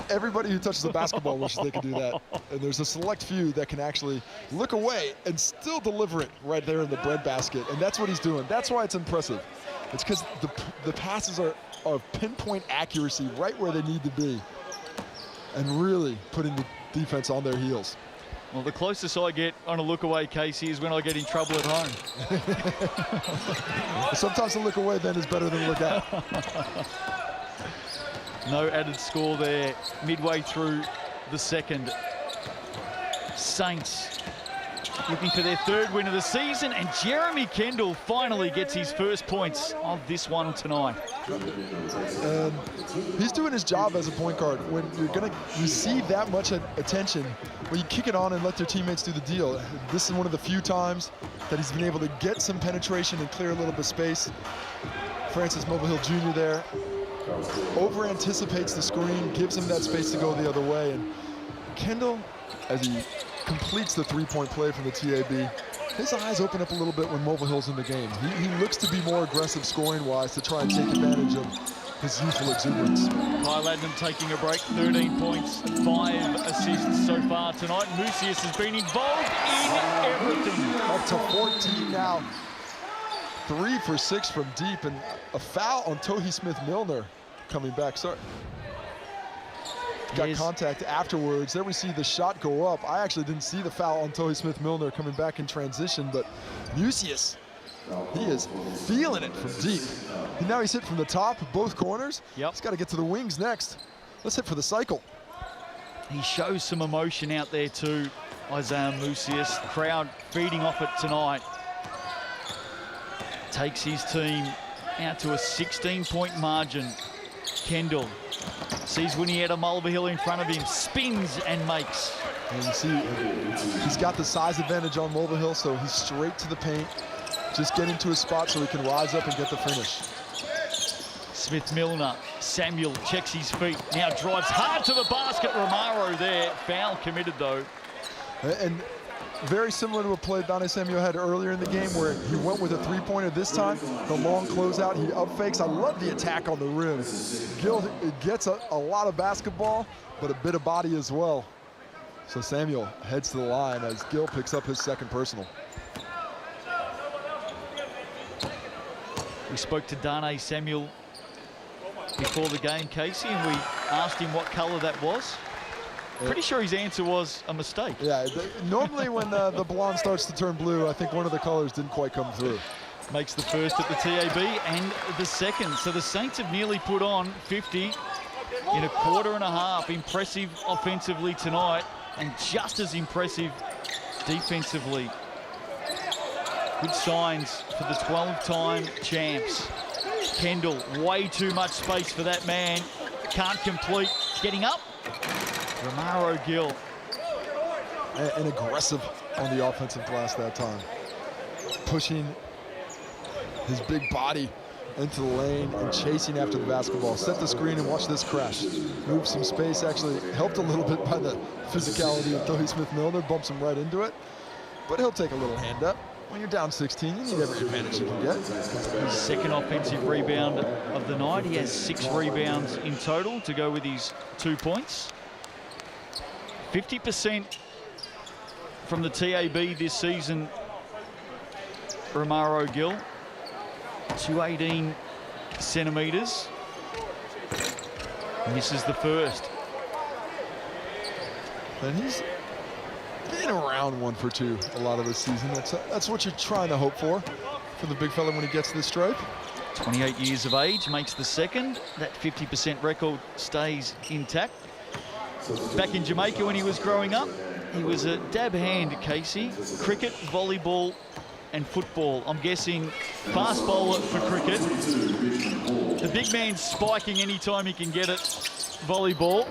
Everybody who touches a basketball wishes they could do that. And there's a select few that can actually look away and still deliver it right there in the breadbasket. And that's what he's doing. That's why it's impressive. It's because the passes are of pinpoint accuracy right where they need to be. And really putting the defense on their heels. Well, the closest I get on a look away, Casey, is when I get in trouble at home. Sometimes a look away then is better than a look out. No added score there midway through the second. Saints looking for their 3rd win of the season, and Jeremy Kendall finally gets his first points of this one tonight. And he's doing his job as a point guard. When you're going to receive that much attention, when you kick it on and let their teammates do the deal. This is one of the few times that he's been able to get some penetration and clear a little bit of space. Francis Mobihill Jr. there over-anticipates the screen, gives him that space to go the other way. And Kendall, as he completes the 3-point play from the TAB, his eyes open up a little bit when Mulvihill's in the game. He looks to be more aggressive scoring-wise to try and take advantage of his youthful exuberance. Kyle Adnam taking a break, 13 points, 5 assists so far tonight. Mucius has been involved in everything. Up to 14 now. 3 for 6 from deep, and a foul on Tohi Smith-Milner coming back. Sorry. Got contact afterwards. There we see the shot go up. I actually didn't see the foul on Tohi Smith-Milner coming back in transition, but Mucius, he is feeling it from deep. And now he's hit from the top, both corners. Yep. He's got to get to the wings next. Let's hit for the cycle. He shows some emotion out there too, Isaiah Mucius. Crowd feeding off it tonight. Takes his team out to a 16-point margin. Kendall sees Winnietta Mulvihill in front of him, spins and makes. And you see, he's got the size advantage on Mulvihill, so he's straight to the paint. Just get into a spot so he can rise up and get the finish. Smith-Milner, Samuel checks his feet, now drives hard to the basket. Romaro there, foul committed though. And very similar to a play Donnie Samuel had earlier in the game where he went with a three-pointer this time. The long closeout, he up fakes. I love the attack on the rim. Gill gets a lot of basketball, but a bit of body as well. So Samuel heads to the line as Gill picks up his second personal. We spoke to Donnie Samuel before the game, Casey, and we asked him what color that was. Pretty sure his answer was a mistake. Yeah, normally when the blonde starts to turn blue, I think one of the colors didn't quite come through. Makes the first at the TAB and the second. So the Saints have nearly put on 50 in a quarter and a half. Impressive offensively tonight and just as impressive defensively. Good signs for the 12-time champs. Kendall, way too much space for that man. Can't complete. Getting up. Romaro Gill. And aggressive on the offensive glass that time. Pushing his big body into the lane and chasing after the basketball. Set the screen and watch this crash. Move some space, actually helped a little bit by the physicality of Tohi Smith-Milner, bumps him right into it. But he'll take a little hand up. When you're down 16, you need every advantage you can get. His second offensive rebound of the night. He has 6 rebounds in total to go with his 2 points. 50% from the TAB this season, Romaro Gill. 218 centimetres. Misses the first. And he's been around 1 for 2 a lot of this season. That's what you're trying to hope for the big fella when he gets to the stripe. 28 years of age, makes the second. That 50% record stays intact. Back in Jamaica when he was growing up, he was a dab hand, Casey. Cricket, volleyball, and football. I'm guessing fast bowler for cricket. The big man's spiking anytime he can get it. Volleyball.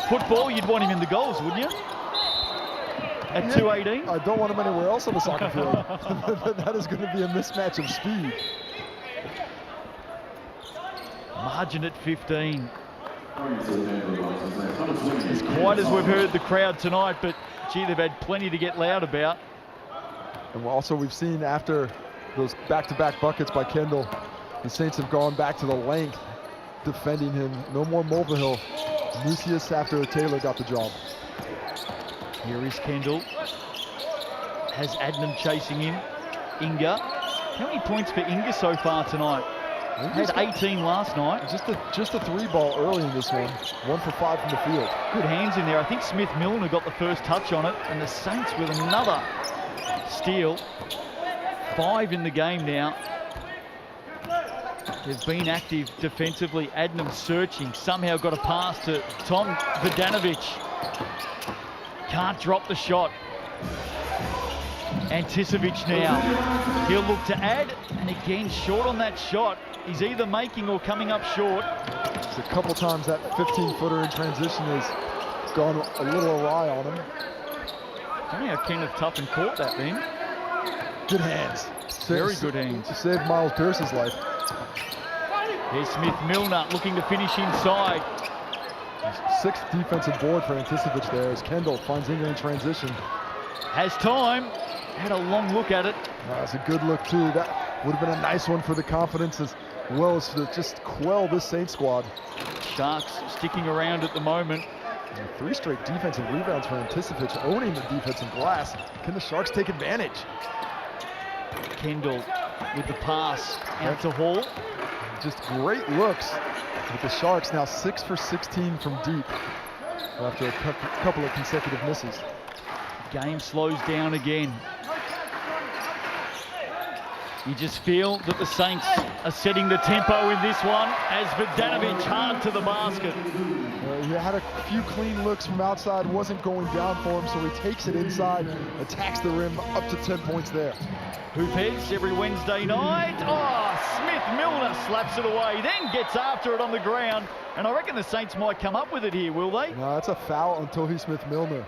Football, you'd want him in the goals, wouldn't you? At 218? I don't want him anywhere else on the soccer field. That is going to be a mismatch of speed. Margin at 15. As quiet as we've heard the crowd tonight, but gee, they've had plenty to get loud about. And also we've seen after those back-to-back buckets by Kendall, the Saints have gone back to the length defending him. No more Mulvihill. Mucius after Taylor got the job. Here is Kendall. Has Adnam chasing him. Inga. How many points for Inga so far tonight? Had 18 last night. Just a 3-ball early in this one. 1 for 5 from the field. Good hands in there. I think Smith-Milner got the first touch on it, and the Saints with another steal. 5 in the game now. They've been active defensively. Adnam searching. Somehow got a pass to Tom Vodanovic. Can't drop the shot. Anticevic now. He'll look to add, and again short on that shot. He's either making or coming up short. It's a couple times that 15-footer in transition has gone a little awry on him. I don't know how Kenneth Tuffin caught that then. Good hands. Very good hands. Saved Miles Pierce's life. Here's Smith-Milner looking to finish inside. 6th defensive board for Anticevic there as Kendall finds Inga in transition. Has time. had a long look at it. That's a good look too. That would have been a nice one for the confidence as well as to just quell this Saints squad. Sharks sticking around at the moment. And 3 straight defensive rebounds for Anticevich, owning the defensive glass. Can the Sharks take advantage? Kendall with the pass out to Hall. Just great looks with the Sharks, now 6 for 16 from deep after a couple of consecutive misses. Game slows down again. You just feel that the Saints are setting the tempo in this one as Vidanovic hard to the basket. He had a few clean looks from outside, wasn't going down for him, so he takes it inside, attacks the rim, up to 10 points there. Hoop heads every Wednesday night. Oh, Smith-Milner slaps it away, then gets after it on the ground. And I reckon the Saints might come up with it here, will they? No, that's a foul on Tohi Smith-Milner.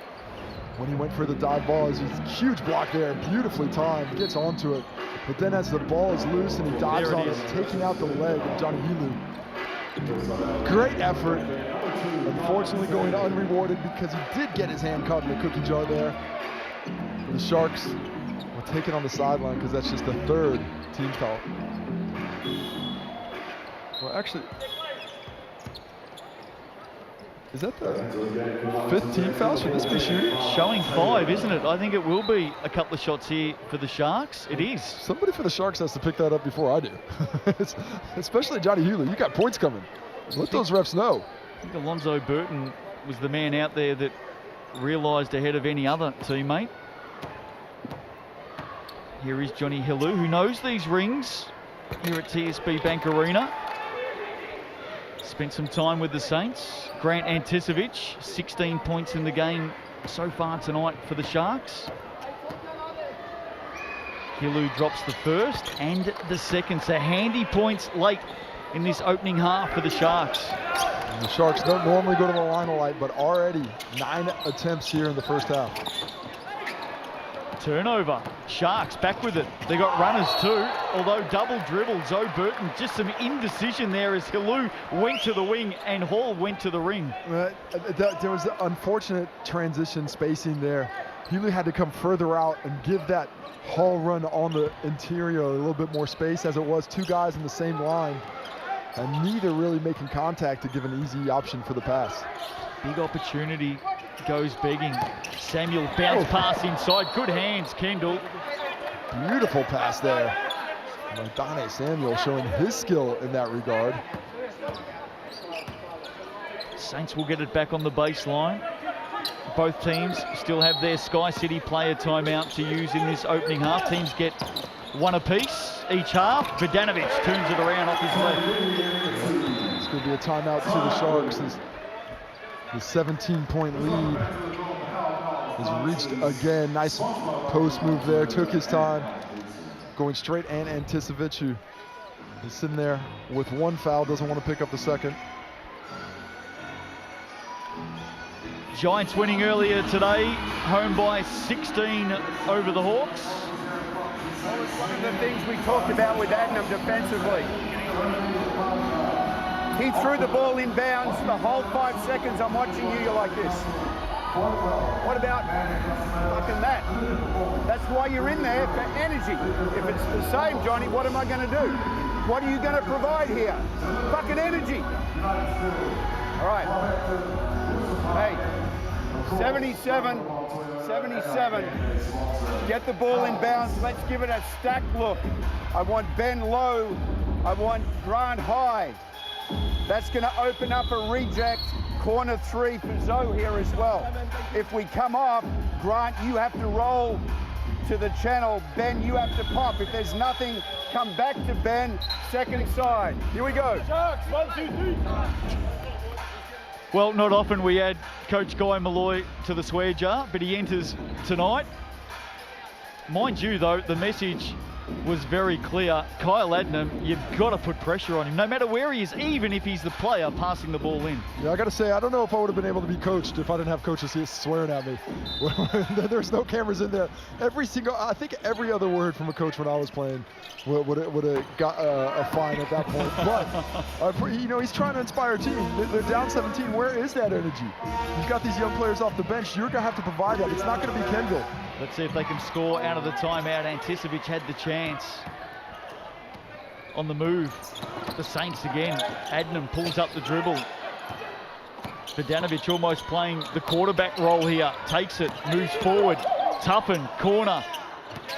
When he went for the dive ball, it's a huge block there, beautifully timed, gets onto it. But then as the ball is loose and he dives on it, taking out the leg of Johnny Hilu. Great effort. Unfortunately going unrewarded because he did get his hand caught in the cookie jar there. The Sharks will take it on the sideline because that's just the 3rd team foul. Well, actually, is that the 5th team foul? Should this be shooting? Showing 5, isn't it? I think it will be a couple of shots here for the Sharks. It is. Somebody for the Sharks has to pick that up before I do. Especially Johnny Hewley. You got points coming. Let those refs know. I think Alonzo Burton was the man out there that realised ahead of any other teammate. Here is Johnny Hilu, who knows these rings here at TSB Bank Arena. Spent some time with the Saints. Grant Anticevich, 16 points in the game so far tonight for the Sharks. Hilu drops the first and the second, so handy points late in this opening half for the Sharks. And the Sharks don't normally go to the line a lot, but already 9 attempts here in the first half. Turnover. Sharks back with it. They got runners too, although double dribble. Zoe Burton, just some indecision there as Hilu went to the wing and Hall went to the ring. There was unfortunate transition spacing there. Hilu had to come further out and give that Hall run on the interior a little bit more space, as it was 2 guys in the same line and neither really making contact to give an easy option for the pass. Big opportunity goes begging. Samuel bounce pass inside. Good hands, Kendall. Beautiful pass there. Dane Samuel showing his skill in that regard. Saints will get it back on the baseline. Both teams still have their Sky City player timeout to use in this opening half. Teams get 1 apiece each half. Vidanovic turns it around off his left. It's going to be a timeout to the Sharks as the 17-point lead is reached again. Nice post move there, took his time. Going straight and Anticevich, who is sitting there with 1 foul, doesn't want to pick up the second. Giants winning earlier today, home by 16 over the Hawks. Well, it's one of the things we talked about with Adnam defensively. He threw the ball inbounds the whole 5 seconds. I'm watching you, you're like this. What about fucking that? That's why you're in there, for energy. If it's the same, Johnny, what am I going to do? What are you going to provide here? Fucking energy. All right. Hey, 77. Get the ball in bounds. Let's give it a stack look. I want Ben low. I want Grant high. That's going to open up a reject. Corner 3 for Zoe here as well. If we come off, Grant, you have to roll to the channel. Ben, you have to pop. If there's nothing, come back to Ben, second side. Here we go. Sharks, 1, 2, 3. Well, not often we add Coach Guy Malloy to the swear jar, but he enters tonight. Mind you, though, the message was very clear. Kyle Adnam, you've got to put pressure on him, no matter where he is, even if he's the player passing the ball in. Yeah, I got to say, I don't know if I would have been able to be coached if I didn't have coaches here swearing at me. There's no cameras in there. I think every other word from a coach when I was playing would have got a fine at that point. But, you know, he's trying to inspire a team. They're down 17. Where is that energy? You've got these young players off the bench. You're going to have to provide that. It's not going to be Kendall. Let's see if they can score out of the timeout. Anticevic had the chance. On the move, the Saints again. Adnan pulls up the dribble. Bogdanovic almost playing the quarterback role here. Takes it, moves forward. Tuppen, corner.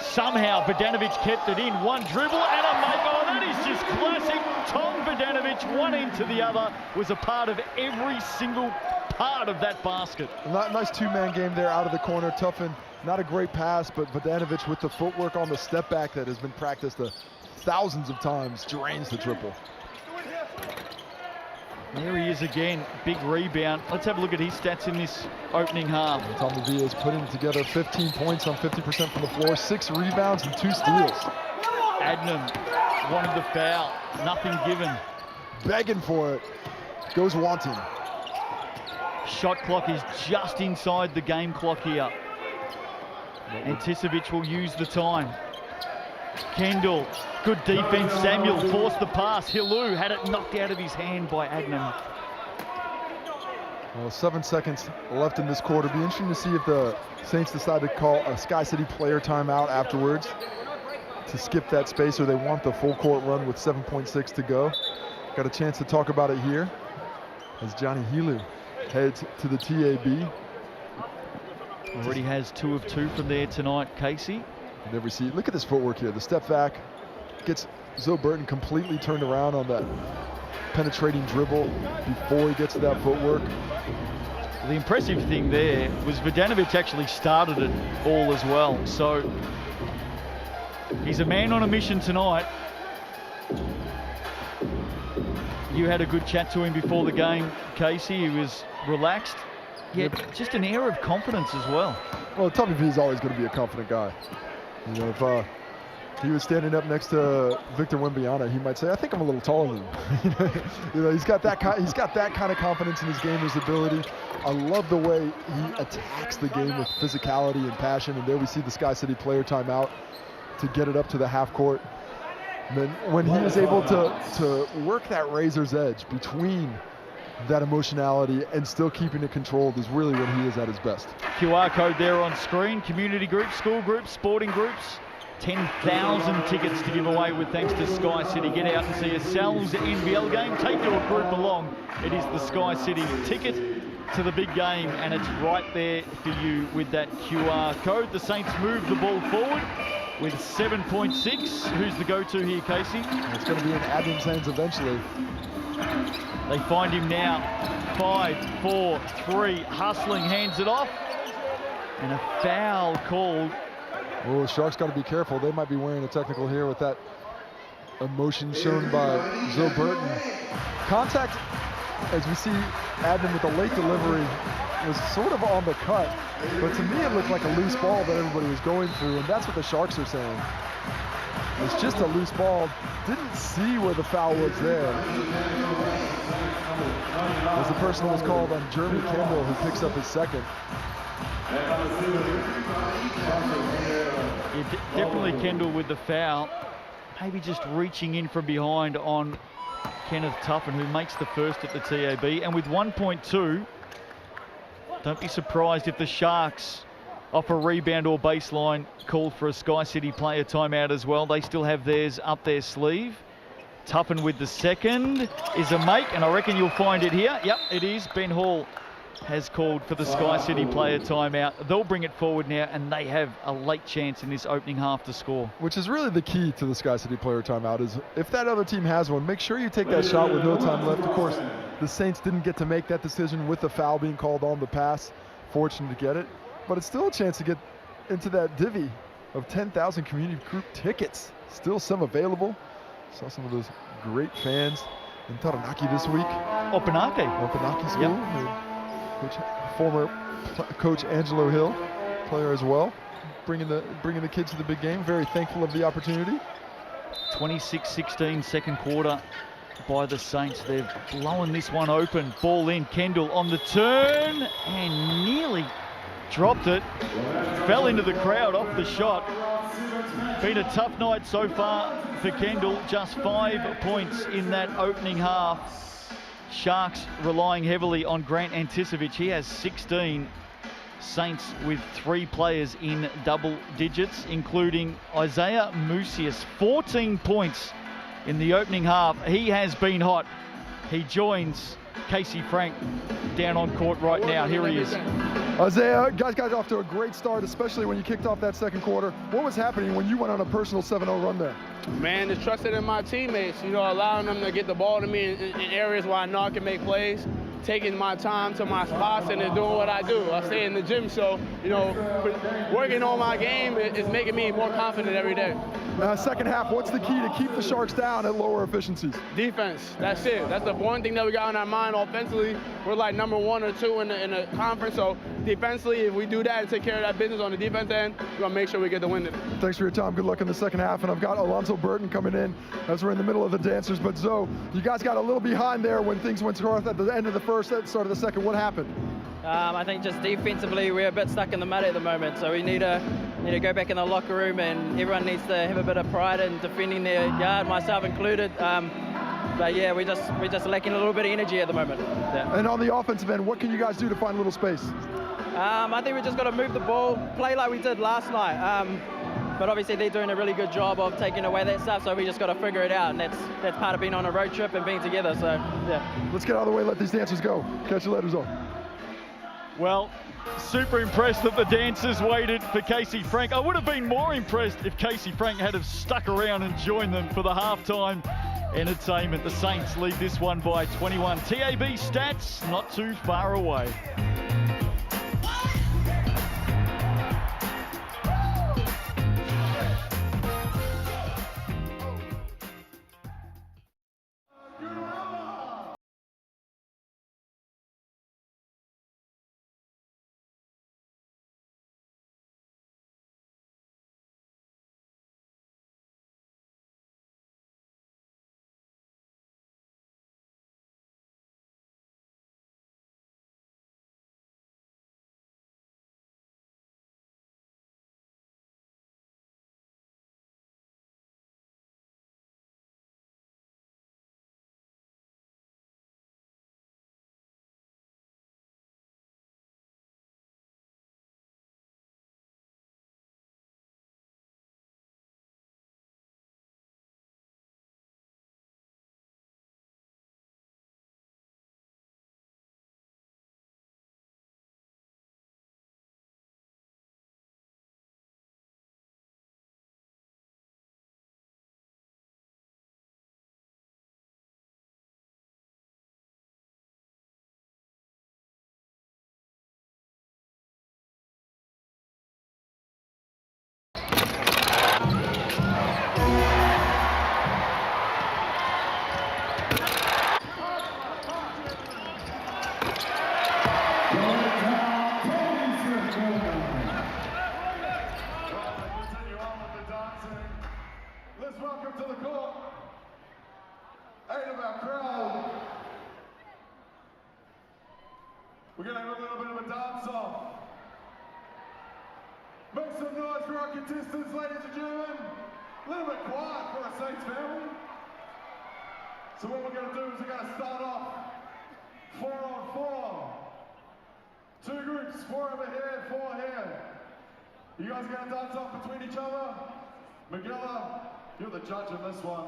Somehow Bogdanovic kept it in. One dribble and a make. Oh, that is just classic. Tom Bogdanovic, one end to the other, was a part of every single part of that basket. Nice two-man game there out of the corner. Tuppen, not a great pass, but Bogdanovic with the footwork on the step back that has been practiced thousands of times, drains the triple. There he is again, big rebound. Let's have a look at his stats in this opening half. Tom Villa is putting together 15 points on 50% from the floor, 6 rebounds and 2 steals. Adnan wanted the foul, nothing given. Begging for it, goes wanting. Shot clock is just inside the game clock here. Anticevic will use the time. Kendall, good defense. Samuel forced the pass. Hilou had it knocked out of his hand by Adnan. Well, 7 seconds left in this quarter. Be interesting to see if the Saints decide to call a Sky City player timeout afterwards to skip that space, or they want the full court run with 7.6 to go. Got a chance to talk about it here as Johnny Hilou heads to the TAB. Already has 2 of 2 from there tonight, Casey. Never see. Look at this footwork here. The step back gets Zoe Burton completely turned around on that penetrating dribble before he gets to that footwork. The impressive thing there was Bogdanovic actually started it all as well. So he's a man on a mission tonight. You had a good chat to him before the game, Casey. He was relaxed, yet just an air of confidence as well. Well, Tommy V is always going to be a confident guy. You know, if he was standing up next to Victor Wembanyama, he might say, "I think I'm a little taller than him." You know, he's got that kind of confidence in his game, his ability. I love the way he attacks the game with physicality and passion. And there we see the Sky City player timeout to get it up to the half court. And then when he is able to work that razor's edge between that emotionality and still keeping it controlled is really when he is at his best. QR code there on screen. Community groups, school groups, sporting groups. 10,000 tickets to give away with thanks to Sky City. Get out and see a Sal's NBL game. Take your group along. It is the Sky City ticket to the big game, and it's right there for you with that QR code. The Saints move the ball forward with 7.6. Who's the go-to here, Casey? It's going to be in Adam's hands eventually. They find him now. 5, 4, 3. Hustling, hands it off. And a foul called. Oh, the Sharks got to be careful. They might be wearing a technical here with that emotion shown by Zoe Burton. Contact, as we see Adnan with a late delivery, was sort of on the cut. But to me, it looked like a loose ball that everybody was going through, and that's what the Sharks are saying. It's just a loose ball. Didn't see where the foul was there. As the personal was called on Jeremy Kendall, who picks up his second. Yeah, definitely Kendall with the foul. Maybe just reaching in from behind on Kenneth Tuppen, who makes the first at the TAB. And with 1.2, don't be surprised if the Sharks off a rebound or baseline called for a Sky City player timeout as well. They still have theirs up their sleeve. Tuppen with the second is a make, and I reckon you'll find it here. Yep, it is. Ben Hall has called for the Sky City player timeout. They'll bring it forward now, and they have a late chance in this opening half to score. Which is really the key to the Sky City player timeout, is if that other team has one, make sure you take that shot with no time left. Of course, the Saints didn't get to make that decision with the foul being called on the pass. Fortunate to get it, but it's still a chance to get into that divvy of 10,000 community group tickets. Still some available. Saw some of those great fans in Taranaki this week. Opanake School. Yep. Former coach Angelo Hill, player as well, bringing the kids to the big game. Very thankful of the opportunity. 26-16 second quarter by the Saints. They've blown this one open. Ball in. Kendall on the turn and nearly dropped it. Fell into the crowd off the shot. Been a tough night so far for Kendall. Just 5 points in that opening half. Sharks relying heavily on Grant Anticevic. He has 16. Saints with 3 players in double digits, including Isaiah Mucius, 14 points in the opening half. He has been hot. He joins Casey Frank down on court right now. Here he is. Isaiah, guys got off to a great start, especially when you kicked off that second quarter. What was happening when you went on a personal 7-0 run there? Man, just trusting in my teammates, allowing them to get the ball to me in areas where I know I can make plays, taking my time to my spots and then doing what I do. I stay in the gym, so, working on my game is making me more confident every day. Second half, what's the key to keep the Sharks down at lower efficiencies? Defense, that's it. That's the one thing that we got on our mind offensively. We're like number 1 or 2 in the conference, so defensively, if we do that and take care of that business on the defense end, we're going to make sure we get the win today. Thanks for your time. Good luck in the second half. And I've got Alonzo Burton coming in as we're in the middle of the dancers. But Zoe, you guys got a little behind there when things went north at the end of the first, at the start of the second. What happened? I think just defensively, we're a bit stuck in the mud at the moment. So we need to go back in the locker room, and everyone needs to have a bit of pride in defending their yard, myself included. But yeah, we're just lacking a little bit of energy at the moment. Yeah. And on the offensive end, what can you guys do to find a little space? I think we just got to move the ball, play like we did last night. But obviously they're doing a really good job of taking away that stuff, so we just got to figure it out, and that's part of being on a road trip and being together. So yeah. Let's get out of the way, let these dancers go. Catch you later, Zoe. Well, super impressed that the dancers waited for Casey Frank. I would have been more impressed if Casey Frank had have stuck around and joined them for the halftime entertainment. The Saints lead this one by 21. TAB stats not too far away. Let's welcome to the court 8 of our crowd. We're going to have a little bit of a dance off. Make some noise for our contestants, ladies and gentlemen. A little bit quiet for our Saints family. So what we're going to do is we're going to start off 4 on 4. 2 groups, 4 over here, 4 here. You guys going to dance off between each other? Miguela, you're the judge in this one.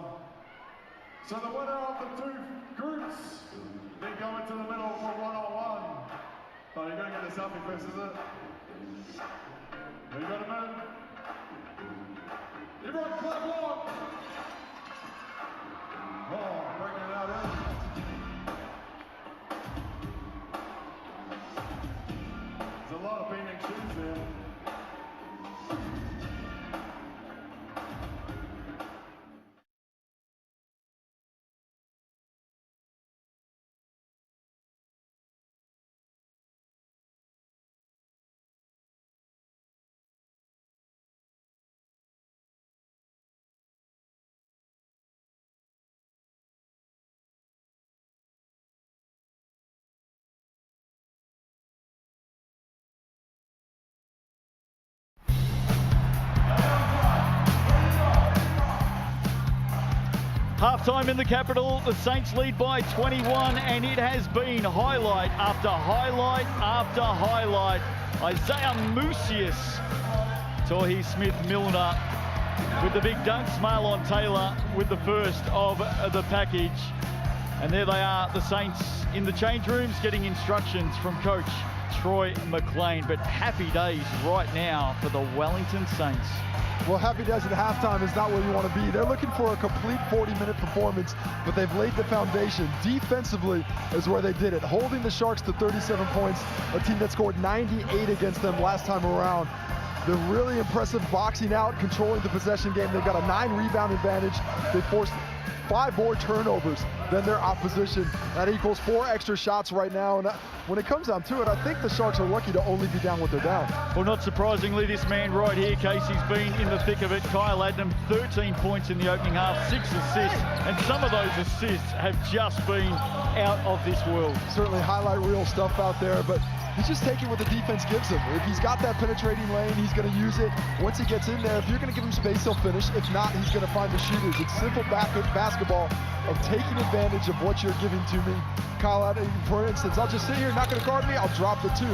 So the winner of the 2 groups, then go into the middle for 1-on-1. Oh, you're going to get a selfie first, is it? You got a minute? Everyone clap along! Oh, breaking it out in. There's a lot of beating shoes there. Halftime in the capital, the Saints lead by 21, and it has been highlight after highlight after highlight Isaiah Mucius, Tohi Smith-Milner with the big dunk. Marlon Taylor with the first of the package. And there they are, the Saints in the change rooms getting instructions from coach Troy McLean. But happy days right now for the Wellington Saints. Well, happy days at halftime is not where you want to be. They're looking for a complete 40-minute performance, but they've laid the foundation. Defensively is where they did it, holding the Sharks to 37 points, a team that scored 98 against them last time around. They're really impressive boxing out, controlling the possession game. They've got a 9-rebound advantage. They forced 5 more turnovers than their opposition. That equals 4 extra shots right now. And when it comes down to it, I think the Sharks are lucky to only be down what they're down. Well, not surprisingly, this man right here, Casey's been in the thick of it. Kyle Adnam, 13 points in the opening half, 6 assists, and some of those assists have just been out of this world. Certainly highlight reel stuff out there, but he's just taking what the defense gives him. If he's got that penetrating lane, he's going to use it. Once he gets in there, if you're going to give him space, he'll finish. If not, he's going to find the shooters. It's simple basketball of taking advantage of what you're giving to me. Kyle, for instance, I'll just sit here, not going to guard me, I'll drop the 2.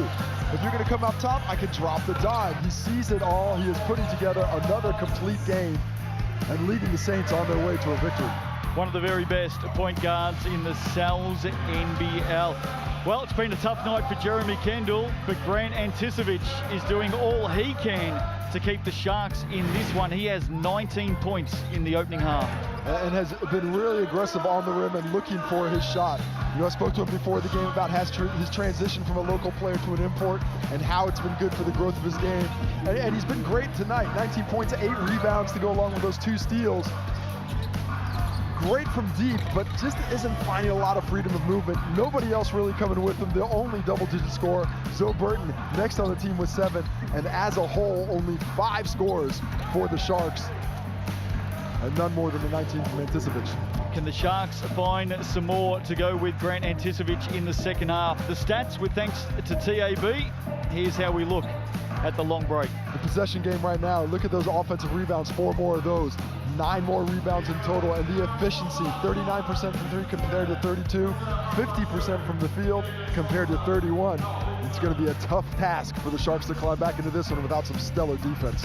If you're going to come up top, I can drop the dime. He sees it all. He is putting together another complete game and leading the Saints on their way to a victory. One of the very best point guards in the Sal's NBL. Well, it's been a tough night for Jeremy Kendall, but Grant Anticevich is doing all he can to keep the Sharks in this one. He has 19 points in the opening half. And has been really aggressive on the rim and looking for his shot. You know, I spoke to him before the game about his transition from a local player to an import and how it's been good for the growth of his game. And he's been great tonight. 19 points, 8 rebounds to go along with those 2 steals. Great from deep, but just isn't finding a lot of freedom of movement. Nobody else really coming with him. The only double-digit scorer, Zoe Burton, next on the team with 7. And as a whole, only 5 scores for the Sharks. And none more than the 19 from Anticevich. Can the Sharks find some more to go with Grant Anticevich in the second half? The stats with thanks to TAB. Here's how we look at the long break. The possession game right now, look at those offensive rebounds, 4 more of those. 9 more rebounds in total, and the efficiency, 39% from 3 compared to 32, 50% from the field compared to 31. It's going to be a tough task for the Sharks to climb back into this one without some stellar defense.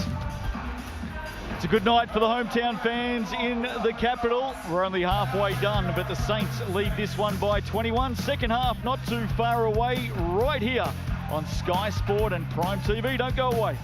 It's a good night for the hometown fans in the capital. We're only halfway done, but the Saints lead this one by 21. Second half not too far away, right here on Sky Sport and Prime TV. Don't go away.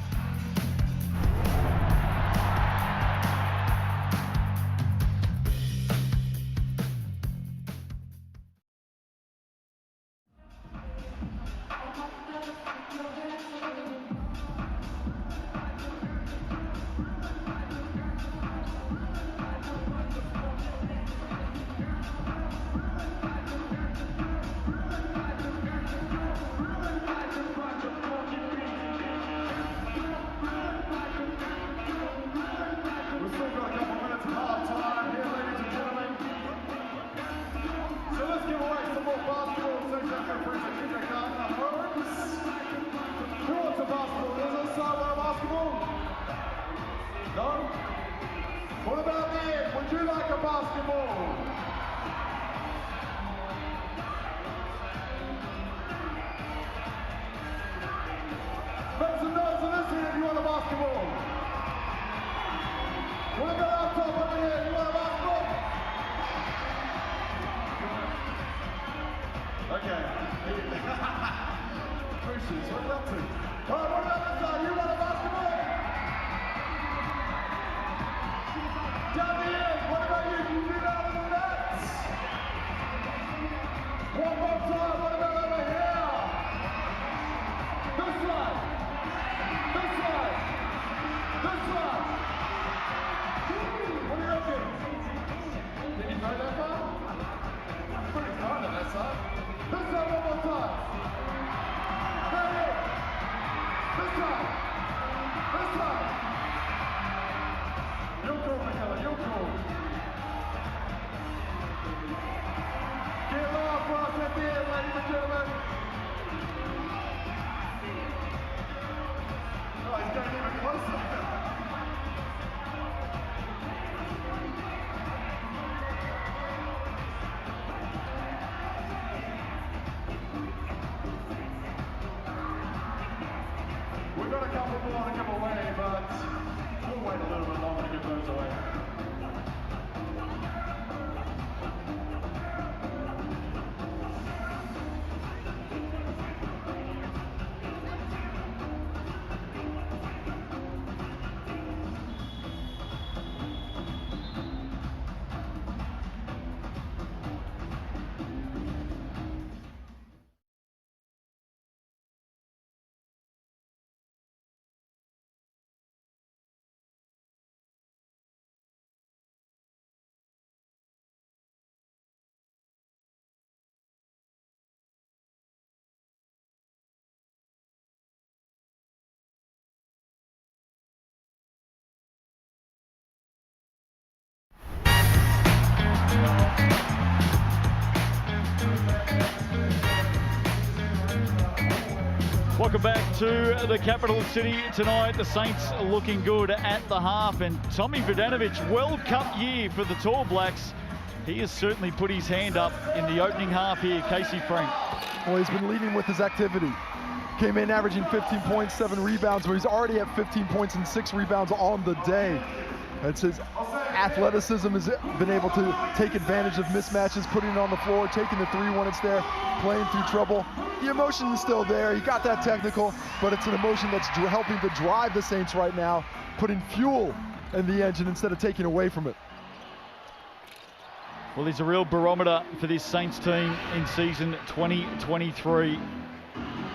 What about the end? Would you like a basketball? Make some noise on this end if you want a basketball. What about up top over here? You want a basketball? Okay. Appreciate what are you up to? All right, what about this side? You want a basketball? Down the end, what about you? Can you do that on the nets? One more time, what about over here? This side. This side. This side. What are you looking? Did you know that far? Pretty hard on that side. This side one more time. Ready? This side. people want to give away, but we'll wait a little bit longer to give those away. Welcome back to the capital city tonight. The Saints are looking good at the half, and Tommy Vodanovic, World Cup year for the Tall Blacks. He has certainly put his hand up in the opening half here, Casey Frank. Well, he's been leading with his activity. Came in averaging 15 points, 7 rebounds, where he's already at 15 points and 6 rebounds on the day. It's his athleticism has been able to take advantage of mismatches, putting it on the floor, taking the three when it's there, playing through trouble. The emotion is still there. He got that technical, but it's an emotion that's helping to drive the Saints right now, putting fuel in the engine instead of taking away from it. Well, he's a real barometer for this Saints team in season 2023.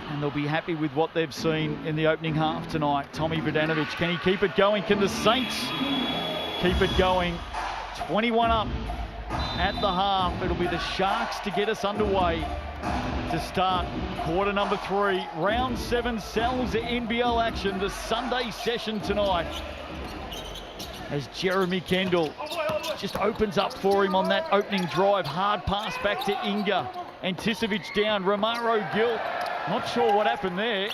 And they'll be happy with what they've seen in the opening half tonight. Tommy Vodanovic, can he keep it going? Can the Saints keep it going? 21 up at the half. It'll be the Sharks to get us underway to start quarter number 3. Round 7 sells NBL action, the Sunday session tonight. As Jeremy Kendall just opens up for him on that opening drive. Hard pass back to Inga. Anticevic down, Romaro Gill. Not sure what happened there.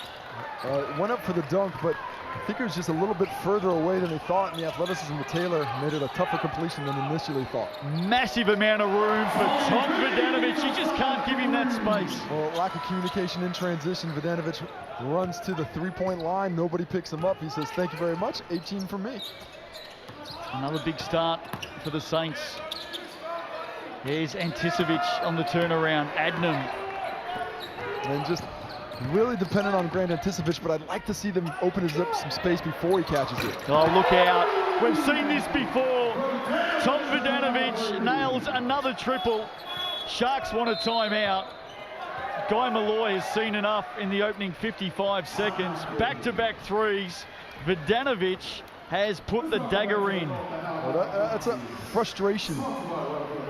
Went up for the dunk, but I think it was just a little bit further away than he thought, and the athleticism of Taylor made it a tougher completion than initially thought. Massive amount of room for Tom Vodanovic. He just can't give him that space. Well, lack of communication in transition. Vodanovic runs to the three-point line. Nobody picks him up. He says, thank you very much. 18 for me. Another big start for the Saints. Here's Anticevic on the turnaround. Adnan. And just really dependent on Grant Anticevic, but I'd like to see them open up some space before he catches it. Oh, look out. We've seen this before. Tom Vodanovic nails another triple. Sharks want a timeout. Guy Malloy has seen enough in the opening 55 seconds. Back-to-back threes. Vodanovic has put the dagger in. Well, that's a frustration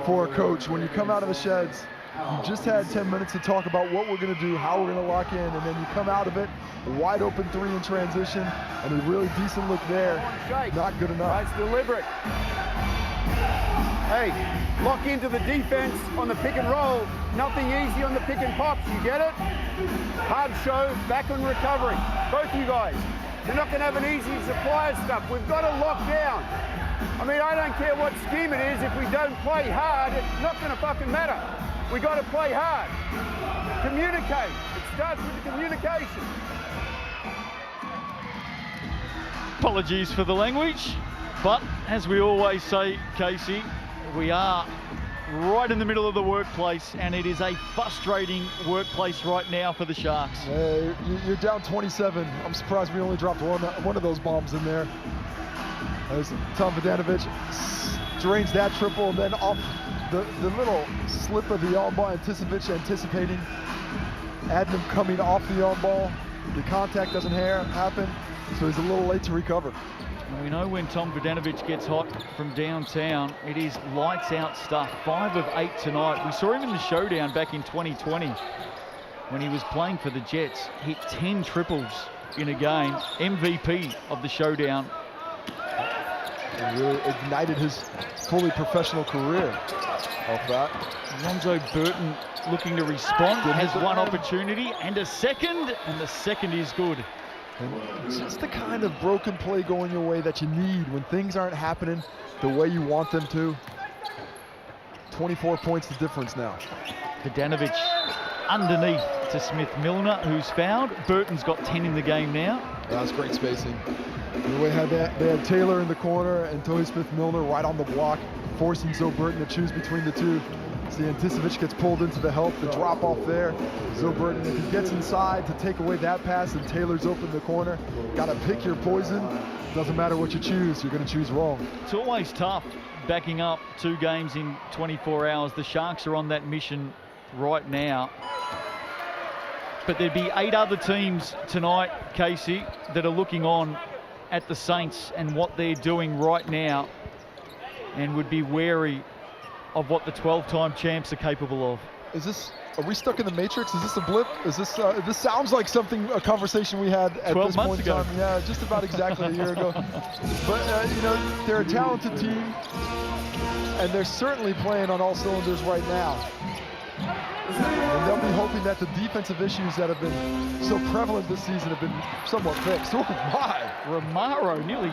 for a coach when you come out of the sheds. You just had 10 minutes to talk about what we're going to do, how we're going to lock in, and then you come out of it, a wide open 3 in transition, and a really decent look there. Not good enough. That's deliberate. Hey, lock into the defense on the pick and roll. Nothing easy on the pick and pops. You get it? Hard show, back on recovery. Both you guys. You're not going to have an easy supply of stuff. We've got to lock down. I mean, I don't care what scheme it is. If we don't play hard, it's not going to fucking matter. We got to play hard. Communicate. It starts with the communication. Apologies for the language, but as we always say, Casey, we are right in the middle of the workplace, and it is a frustrating workplace right now for the Sharks. You're down 27. I'm surprised we only dropped one of those bombs in there. As Tom Vodanovic drains that triple, and then off the little slip of the on-ball, Anticevic anticipating Adnan coming off the on-ball. The contact doesn't happen, so he's a little late to recover. And we know when Tom Vodanovic gets hot from downtown, it is lights out stuff. 5 of 8 tonight. We saw him in the showdown back in 2020 when he was playing for the Jets. Hit 10 triples in a game. MVP of the showdown. And really ignited his fully professional career off that. Alonzo Burton looking to respond. Has one opportunity and a second, and the second is good. And just the kind of broken play going your way that you need when things aren't happening the way you want them to. 24 points the difference now. Vodanovic underneath to Smith-Milner, who's fouled. Burton's got 10 in the game now. That was great spacing. They had Taylor in the corner and Toby Smith-Milner right on the block, forcing Zoe Burton to choose between the two. See, Anticevic gets pulled into the help, the drop off there. Zoe Burton, if he gets inside to take away that pass and Taylor's open in the corner, gotta pick your poison. Doesn't matter what you choose, you're gonna choose wrong. It's always tough backing up 2 games in 24 hours. The Sharks are on that mission right now. But there'd be 8 other teams tonight, Casey, that are looking on at the Saints and what they're doing right now and would be wary of what the 12-time champs are capable of. Are we stuck in the Matrix? Is this a blip? Is this this sounds like a conversation we had at this point in time. Yeah, just about exactly a year ago. But you know, they're a talented team and they're certainly playing on all cylinders right now. And they'll be hoping that the defensive issues that have been so prevalent this season have been somewhat fixed. Oh my! Romaro nearly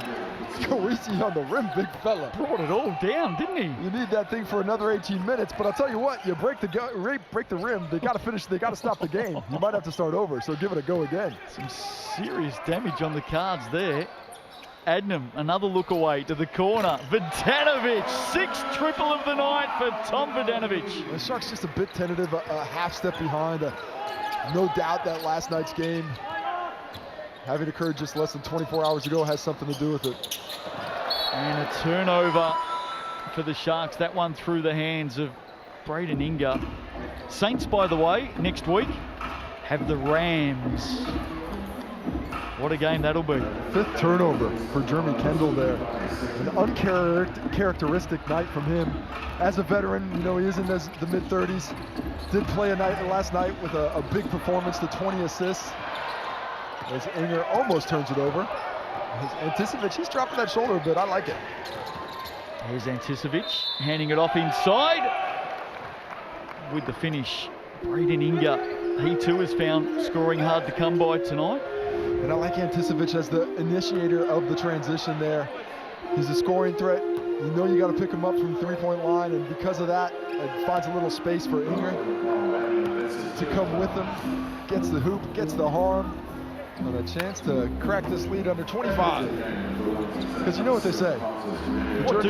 go easy on the rim, big fella. Brought it all down, didn't he? You need that thing for another 18 minutes, but I'll tell you what, you break the rim, they got to finish, they got to stop the game. You might have to start over, so give it a go again. Some serious damage on the cards there. Adnam, another look away to the corner. Vidanovic, 6th triple of the night for Tom Vidanovic. The Sharks just a bit tentative, a half step behind. No doubt that last night's game, having occurred just less than 24 hours ago, has something to do with it. And a turnover for the Sharks. That one through the hands of Braden Inga. Saints, by the way, next week have the Rams. What a game that'll be. 5th turnover for Jeremy Kendall there. An uncharacteristic night from him. As a veteran, you know, he is in the mid-30s. Did play last night with a big performance, the 20 assists. As Inger almost turns it over. Anticevic, he's dropping that shoulder a bit. I like it. Here's Anticevic handing it off inside. With the finish, Braden Inga. He too has found scoring hard to come by tonight. And I like Anticevic as the initiator of the transition there. He's a scoring threat. You know you got to pick him up from the 3-point line, and because of that, it finds a little space for Inger to come with him. Gets the hoop, gets the harm, and a chance to crack this lead under 25. Because you know what they say. What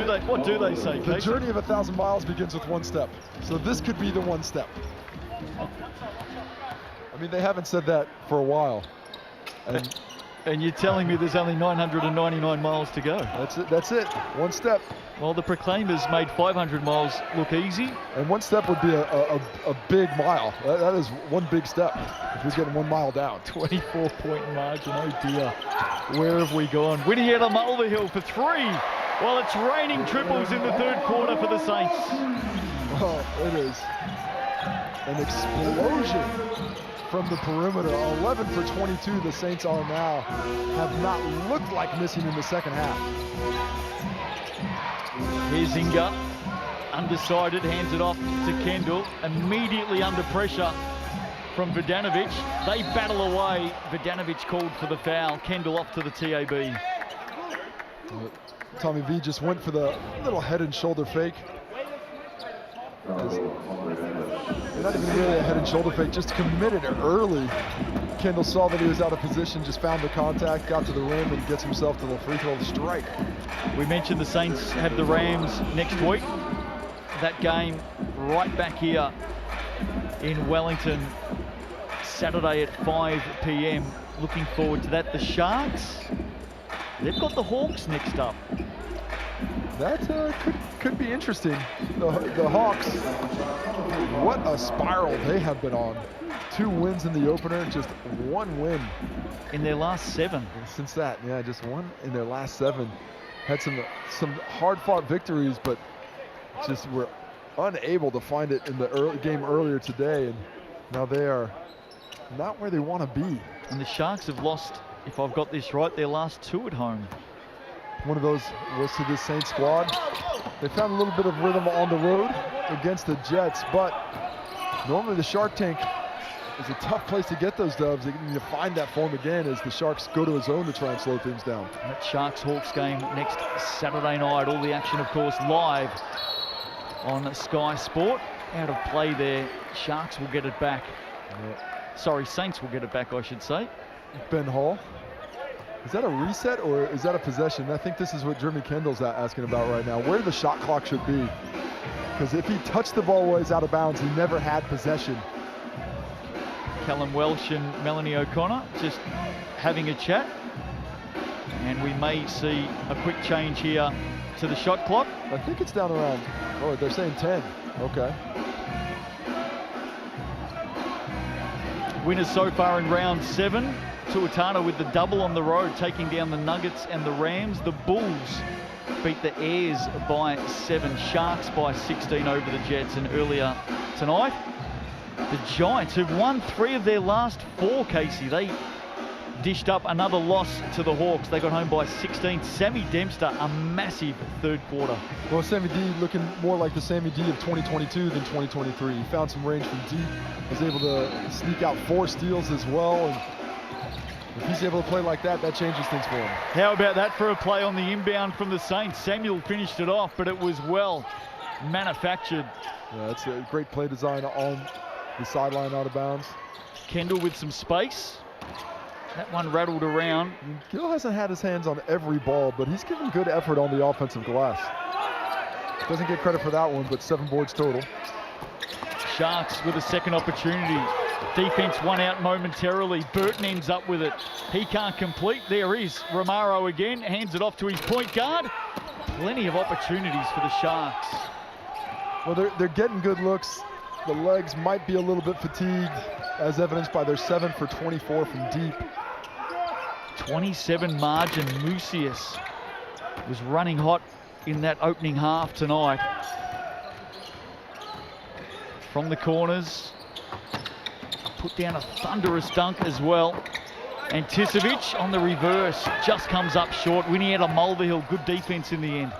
do they say, The journey of 1,000 miles begins with 1 step. So this could be the 1 step. I mean, they haven't said that for a while. And you're telling me there's only 999 miles to go. That's it. 1 step. Well, the Proclaimers made 500 miles look easy. And 1 step would be a big mile. That is 1 big step if you're getting 1 mile down. 24-point margin, oh dear. Where have we gone? Winnietta Mulvihill for 3. Well, it's raining triples in the 3rd quarter for the Saints. Oh, it is an explosion from the perimeter. 11 for 22 the Saints are now. Have not looked like missing in the 2nd half. Here's Inga, undecided, hands it off to Kendall. Immediately under pressure from Vidanovic. They battle away. Vidanovic called for the foul. Kendall off to the TAB. Tommy V just went for the little head and shoulder fake. Not even really a head and shoulder fake, just committed early. Kendall saw that he was out of position, just found the contact, got to the rim, and gets himself to the free throw strike. We mentioned the Saints have the Rams next week. That game right back here in Wellington, Saturday at 5 p.m. Looking forward to that. The Sharks, they've got the Hawks next up. That could be interesting. The Hawks, what a spiral they have been on. 2 wins in the opener, just 1 win in their last 7. Since that, yeah, just 1 in their last 7. Had some hard-fought victories, but just were unable to find it in the game earlier today, and now they are not where they want to be. And the Sharks have lost, if I've got this right, their last 2 at home. One of those was to the Saints squad. They found a little bit of rhythm on the road against the Jets, but normally the Shark Tank is a tough place to get those dubs. They need to find that form again as the Sharks go to his own to try and slow things down. That Sharks-Hawks game next Saturday night. All the action, of course, live on Sky Sport. Out of play there. Sharks will get it back. Yeah. Sorry, Saints will get it back, I should say. Ben Hall. Is that a reset or is that a possession? I think this is what Jeremy Kendall's asking about right now, where the shot clock should be. Because if he touched the ball while he's out of bounds, he never had possession. Callum Welsh and Melanie O'Connor just having a chat. And we may see a quick change here to the shot clock. I think it's down around, oh, they're saying 10. Okay. Winners so far in round 7. Tuatara with the double on the road, taking down the Nuggets and the Rams. The Bulls beat the Airs by 7. Sharks by 16 over the Jets. And earlier tonight, the Giants, who've won 3 of their last 4, Casey, they dished up another loss to the Hawks. They got home by 16. Sammy Dempster, a massive third quarter. Well, Sammy D looking more like the Sammy D of 2022 than 2023. He found some range from deep, was able to sneak out 4 steals as well. And if he's able to play like that, that changes things for him. How about that for a play on the inbound from the Saints? Samuel finished it off, but it was well manufactured. Yeah, that's a great play design on the sideline out of bounds. Kendall with some space. That one rattled around. Gill hasn't had his hands on every ball, but he's given good effort on the offensive glass. Doesn't get credit for that one, but 7 boards total. Sharks with a second opportunity. Defense won out momentarily. Burton ends up with it. He can't complete. There is Romaro again. Hands it off to his point guard. Plenty of opportunities for the Sharks. Well, they're getting good looks. The legs might be a little bit fatigued, as evidenced by their 7 for 24 from deep. 27 margin. Mucius was running hot in that opening half tonight. From the corners, put down a thunderous dunk as well. And Tisovic on the reverse just comes up short. Winnietta Mulvihill, good defense in the end.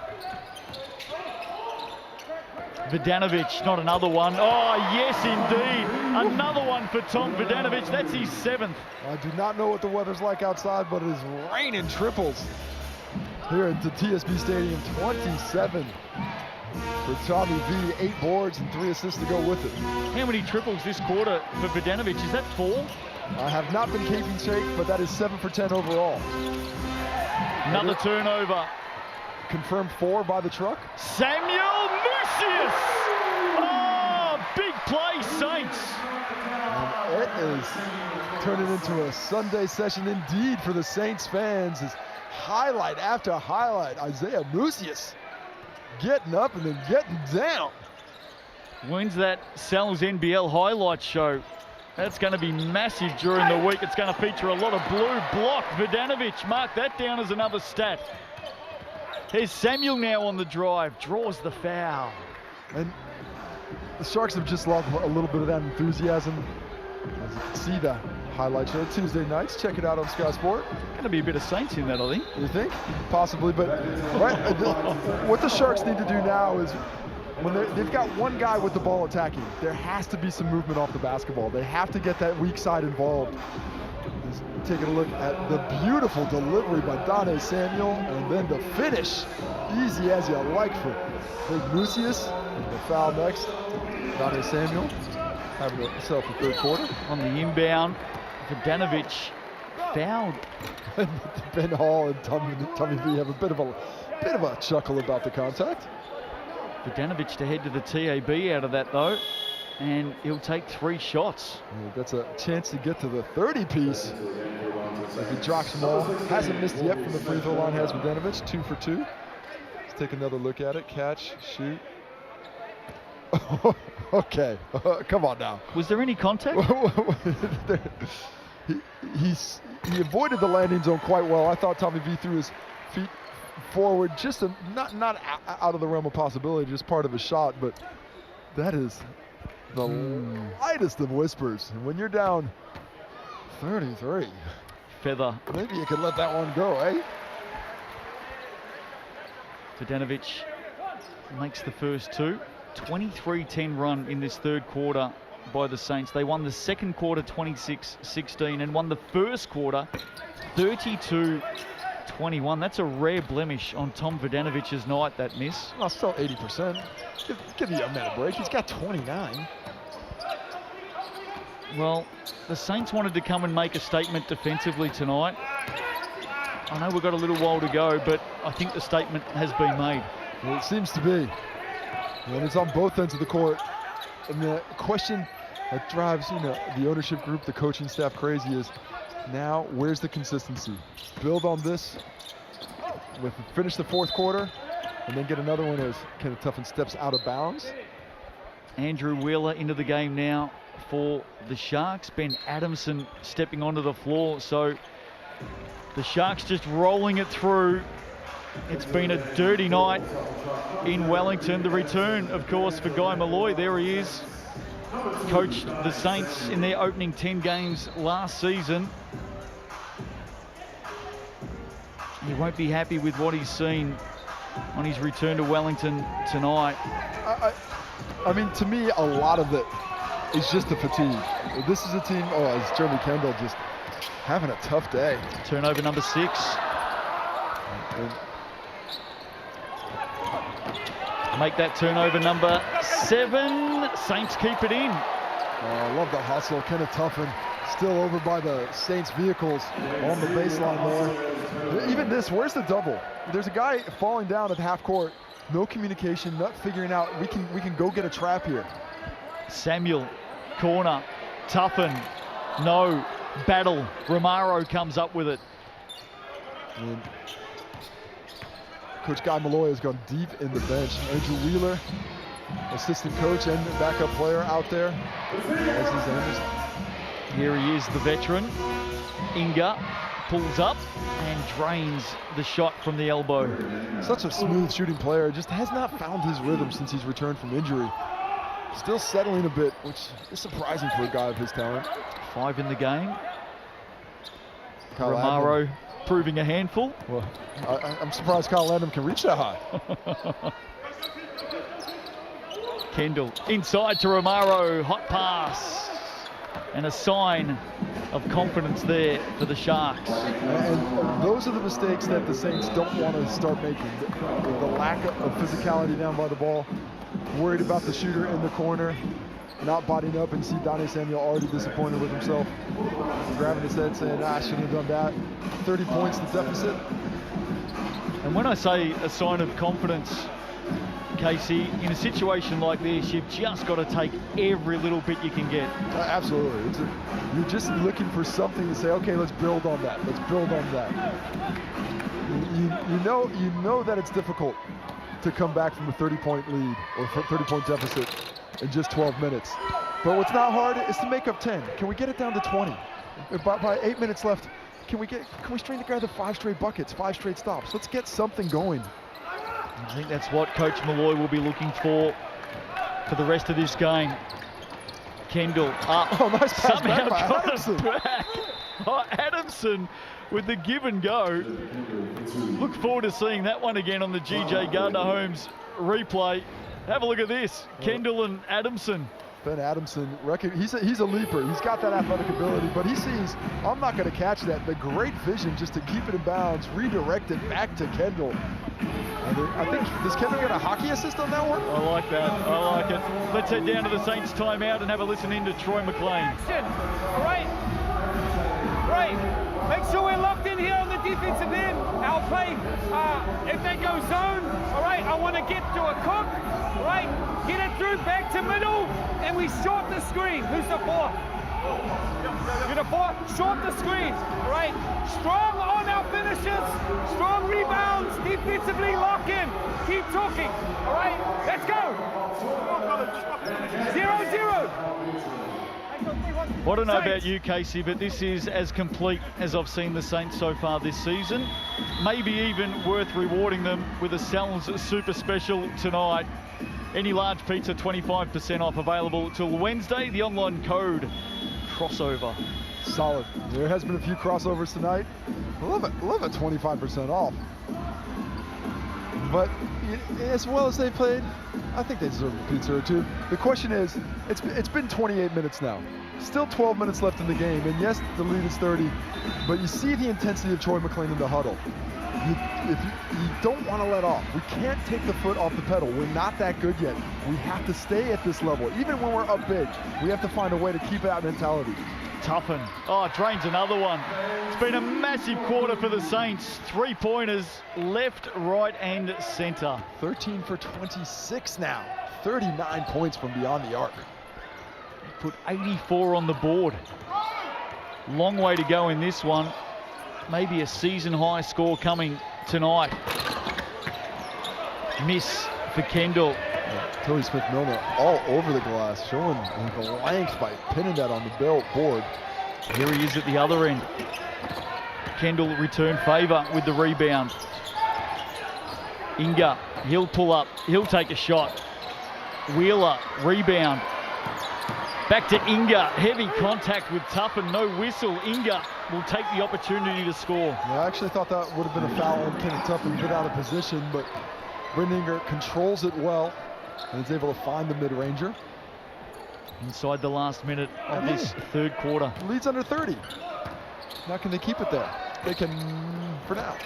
Vidanovic, not another one. Oh, yes, indeed. Another one for Tom Vidanovic. That's his 7th. I do not know what the weather's like outside, but it is raining triples here at the TSB Stadium. 27 for Tommy V. 8 boards and 3 assists to go with it. How many triples this quarter for Vidanovic? Is that 4? I have not been keeping track, but that is 7 for 10 overall. Another turnover. Confirmed 4 by the truck. Samuel Mucius! Oh, big play, Saints. And it is turning into a Sunday session indeed for the Saints fans. As highlight after highlight, Isaiah Mucius getting up and then getting down. When's that Sal's NBL highlights show? That's going to be massive during the week. It's going to feature a lot of blue block. Vidanovic, mark that down as another stat. Here's Samuel now on the drive, draws the foul. And the Sharks have just lost a little bit of that enthusiasm. As you can see, the highlight show Tuesday nights. Check it out on Sky Sport. Going to be a bit of Saints in that, I think. You think? Possibly, but right, what the Sharks need to do now is when they've got one guy with the ball attacking, there has to be some movement off the basketball. They have to get that weak side involved. Just taking a look at the beautiful delivery by Dane Samuel, and then the finish, easy as you like for Big Mucius. And the foul next, Dane Samuel having himself a third quarter. On the inbound, Vidanovic fouled. Ben Hall and Tommy V have a bit of a chuckle about the contact. Vidanovic to head to the TAB out of that though, and he'll take 3 shots. Yeah, that's a chance to get to the 30-piece. If he drops them all, hasn't missed yet from the free throw line, has Vidanovic, 2 for 2. Let's take another look at it, catch, shoot. Okay, come on now. Was there any contact? he avoided the landing zone quite well. I thought Tommy V threw his feet forward, just not out of the realm of possibility, just part of a shot, but that is the lightest of whispers. And when you're down 33, feather. Maybe you could let that one go, eh? Vidanovic makes the first 2. 23-10 run in this third quarter by the Saints. They won the second quarter 26-16 and won the first quarter 32-21. That's a rare blemish on Tom Vidanovic's night, that miss. Well, still 80%. Give the young man a break. He's got 29. Well, the Saints wanted to come and make a statement defensively tonight. I know we've got a little while to go, but I think the statement has been made. Well, it seems to be. And it's on both ends of the court. And the question that drives, the ownership group, the coaching staff crazy is, now where's the consistency? Build on this, finish the fourth quarter, and then get another one as Kenneth Tuffin steps out of bounds. Andrew Wheeler into the game now for the Sharks. Ben Adamson stepping onto the floor. So the Sharks just rolling it through. It's been a dirty night in Wellington. The return, of course, for Guy Malloy. There he is. Coached the Saints in their opening 10 games last season. He won't be happy with what he's seen on his return to Wellington tonight. I mean, to me, a lot of it is just the fatigue. This is a team, as Jeremy Kendall just having a tough day. Turnover number 6. Make that turnover number 7. Saints keep it in. I love the hustle. Kenneth Tuffin still over by the Saints vehicles on the baseline there. Even this, where's the double? There's a guy falling down at half court. No communication, not figuring out we can go get a trap here. Samuel, corner, Tuffin, no, battle. Romaro comes up with it. And Coach Guy Malloy has gone deep in the bench. Andrew Wheeler, assistant coach and backup player out there. Here he is, the veteran. Inga pulls up and drains the shot from the elbow. Such a smooth shooting player, just has not found his rhythm since he's returned from injury. Still settling a bit, which is surprising for a guy of his talent. 5 in the game. Kyle Romaro Adlam proving a handful. Well, I'm surprised Kyle Adlam can reach that high. Kendall inside to Romaro, hot pass. And a sign of confidence there for the Sharks. And those are the mistakes that the Saints don't want to start making. The lack of physicality down by the ball, worried about the shooter in the corner, not bodying up, and see Donnie Samuel already disappointed with himself. Grabbing his head saying, I shouldn't have done that. 30 points to deficit. And when I say a sign of confidence, Casey, in a situation like this, you've just got to take every little bit you can get. Absolutely. You're just looking for something to say, okay, let's build on that. Let's build on that. You know that it's difficult to come back from a 30-point lead or 30-point deficit in just 12 minutes. But what's not hard is to make up 10. Can we get it down to 20? By 8 minutes left, can we string together 5 straight buckets, 5 straight stops? Let's get something going. I think that's what Coach Malloy will be looking for the rest of this game. Kendall up. Oh, nice pass somehow back by got Adamson. it back. Oh, Adamson with the give and go. Look forward to seeing that one again on the GJ Gardner-Holmes replay. Have a look at this. Kendall and Adamson. Ben Adamson, he's a leaper. He's got that athletic ability, but he sees, I'm not going to catch that. The great vision just to keep it in bounds, redirect it back to Kendall. I think, does Kendall get a hockey assist on that one? I like that. I like it. Let's head down to the Saints timeout and have a listen in to Troy McLean. All right. Make sure we're locked in here on the defensive end. Our play, if they go zone, all right, I want to get to a cook, all right, get it through back to middle, and we short the screen. Who's the 4? You're the 4, short the screen, all right? Strong on our finishes, strong rebounds, defensively lock in. Keep talking, all right? Let's go. 0-0. I don't know about you, Casey, but this is as complete as I've seen the Saints so far this season. Maybe even worth rewarding them with a Sal's Super Special tonight. Any large pizza, 25% off, available till Wednesday. The online code, crossover. Solid. There has been a few crossovers tonight. Love it 25% off. But as well as they played, I think they deserve a pizza or two. The question is, it's been 28 minutes now. Still 12 minutes left in the game, and yes, the lead is 30, but you see the intensity of Troy McLean in the huddle. You don't want to let off. We can't take the foot off the pedal. We're not that good yet. We have to stay at this level. Even when we're up big, we have to find a way to keep that mentality. Tuffin. Oh, drains another one. It's been a massive quarter for the Saints. 3-pointers left, right and centre. 13 for 26 now. 39 points from beyond the arc. Put 84 on the board. Long way to go in this one. Maybe a season high score coming tonight. Miss for Kendall. Yeah, Tony Smith-Milner all over the glass, showing the length by pinning that on the board. Here he is at the other end. Kendall return favour with the rebound. Inga, he'll pull up, he'll take a shot. Wheeler, rebound. Back to Inga, heavy contact with Tuffin, no whistle. Inga will take the opportunity to score. Yeah, I actually thought that would have been a foul on Kenneth Tuffin, a bit out of position, but Brendan Inga controls it well and is able to find the mid-ranger. Inside the last minute of this third quarter. Leads under 30. Now can they keep it there? They can for now.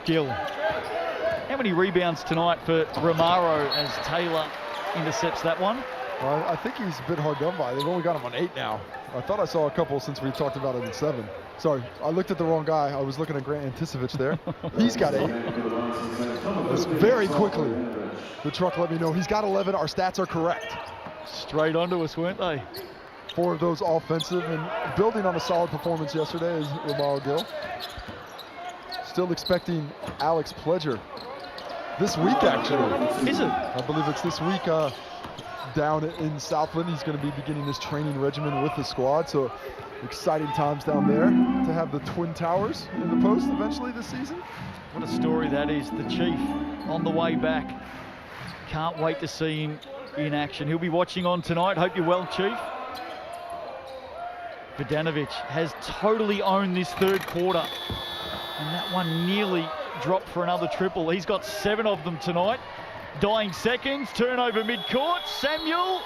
Gill. How many rebounds tonight for Romaro as Taylor intercepts that one? I think he's a bit hard done by. They've only got him on 8 now. I thought I saw a couple since we talked about it in 7. Sorry, I looked at the wrong guy. I was looking at Grant Anticevich there. He's got 8. That's very quickly. The truck let me know he's got 11. Our stats are correct. Straight onto us, weren't they? 4 of those offensive, and building on a solid performance yesterday is Romaro Gill. Still expecting Alex Pledger this week, actually. Is it? I believe it's this week. Down in Southland, he's going to be beginning his training regimen with the squad, so exciting times down there to have the Twin Towers in the post eventually this season. What a story that is. The Chief on the way back. Can't wait to see him in action. He'll be watching on tonight. Hope you're well, Chief. Vodanovic has totally owned this third quarter, and that one nearly dropped for another triple. He's got 7 of them tonight. Dying seconds, turnover mid-court. Samuel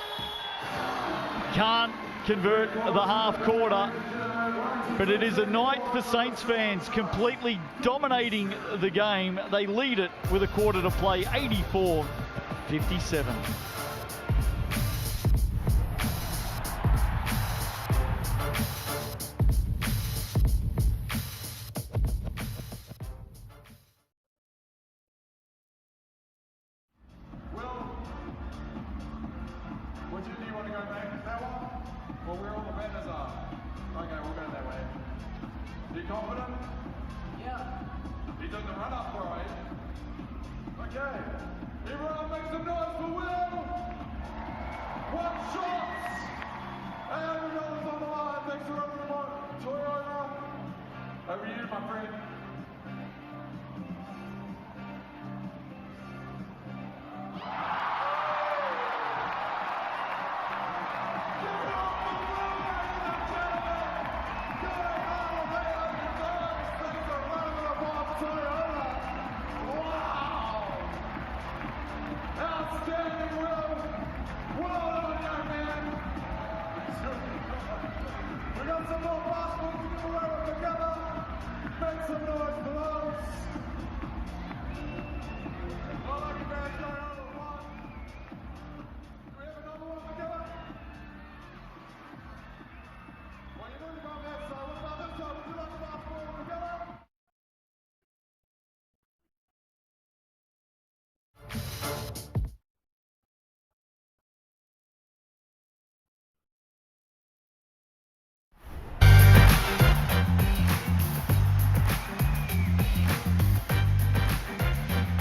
can't convert the half quarter, but it is a night for Saints fans, completely dominating the game. They lead it with a quarter to play, 84-57.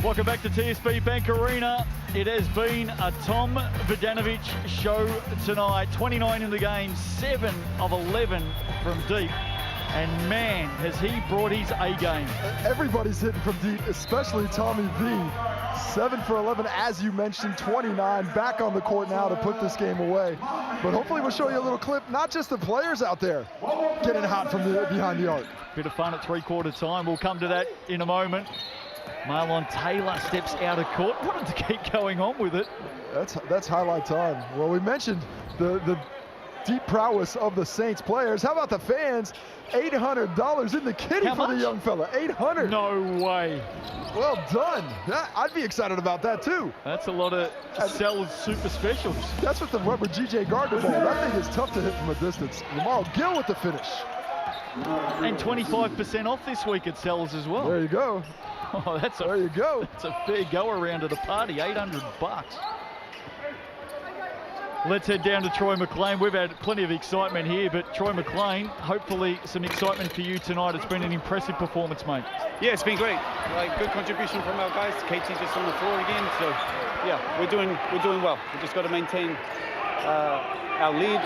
Welcome back to TSB Bank Arena. It has been a Tom Vodanovic show tonight. 29 in the game, 7 of 11 from deep. And man, has he brought his A game. Everybody's hitting from deep, especially Tommy V. 7 for 11, as you mentioned, 29. Back on the court now to put this game away. But hopefully we'll show you a little clip, not just the players out there getting hot from behind the arc. Bit of fun at three-quarter time. We'll come to that in a moment. Marlon Taylor steps out of court. Wanted to keep going on with it. That's highlight time. Well, we mentioned the deep prowess of the Saints players. How about the fans? $800 in the kitty for the young fella. $800. No way. Well done. I'd be excited about that too. That's a lot of Sells super specials. That's with the rubber GJ Gardner ball. That thing is tough to hit from a distance. Lamar Gill with the finish. And 25% off this week at Sells as well. There you go. Oh, there you go. That's a fair go around to the party. $800. Let's head down to Troy McLean. We've had plenty of excitement here, but Troy McLean, hopefully some excitement for you tonight. It's been an impressive performance, mate. Yeah, it's been great. Like, good contribution from our guys. KT just on the floor again. So, yeah, we're doing well. We just got to maintain our lead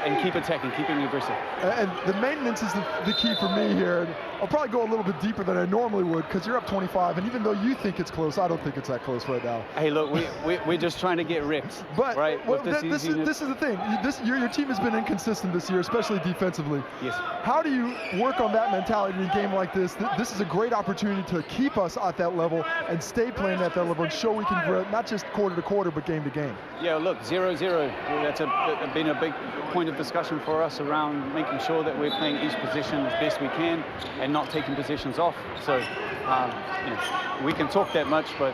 and keep attacking, keep being aggressive. And the maintenance is the key for me here. And I'll probably go a little bit deeper than I normally would because you're up 25, and even though you think it's close, I don't think it's that close right now. Hey, look, we're just trying to get reps, but right? Well, this is the thing. Your team has been inconsistent this year, especially defensively. Yes. How do you work on that mentality in a game like this? This is a great opportunity to keep us at that level and stay playing at that level and show we can grow, not just quarter to quarter, but game to game. Yeah, look, 0-0. That's been a big point of discussion for us around making sure that we're playing each position as best we can and not taking positions off. So, you know, we can talk that much, but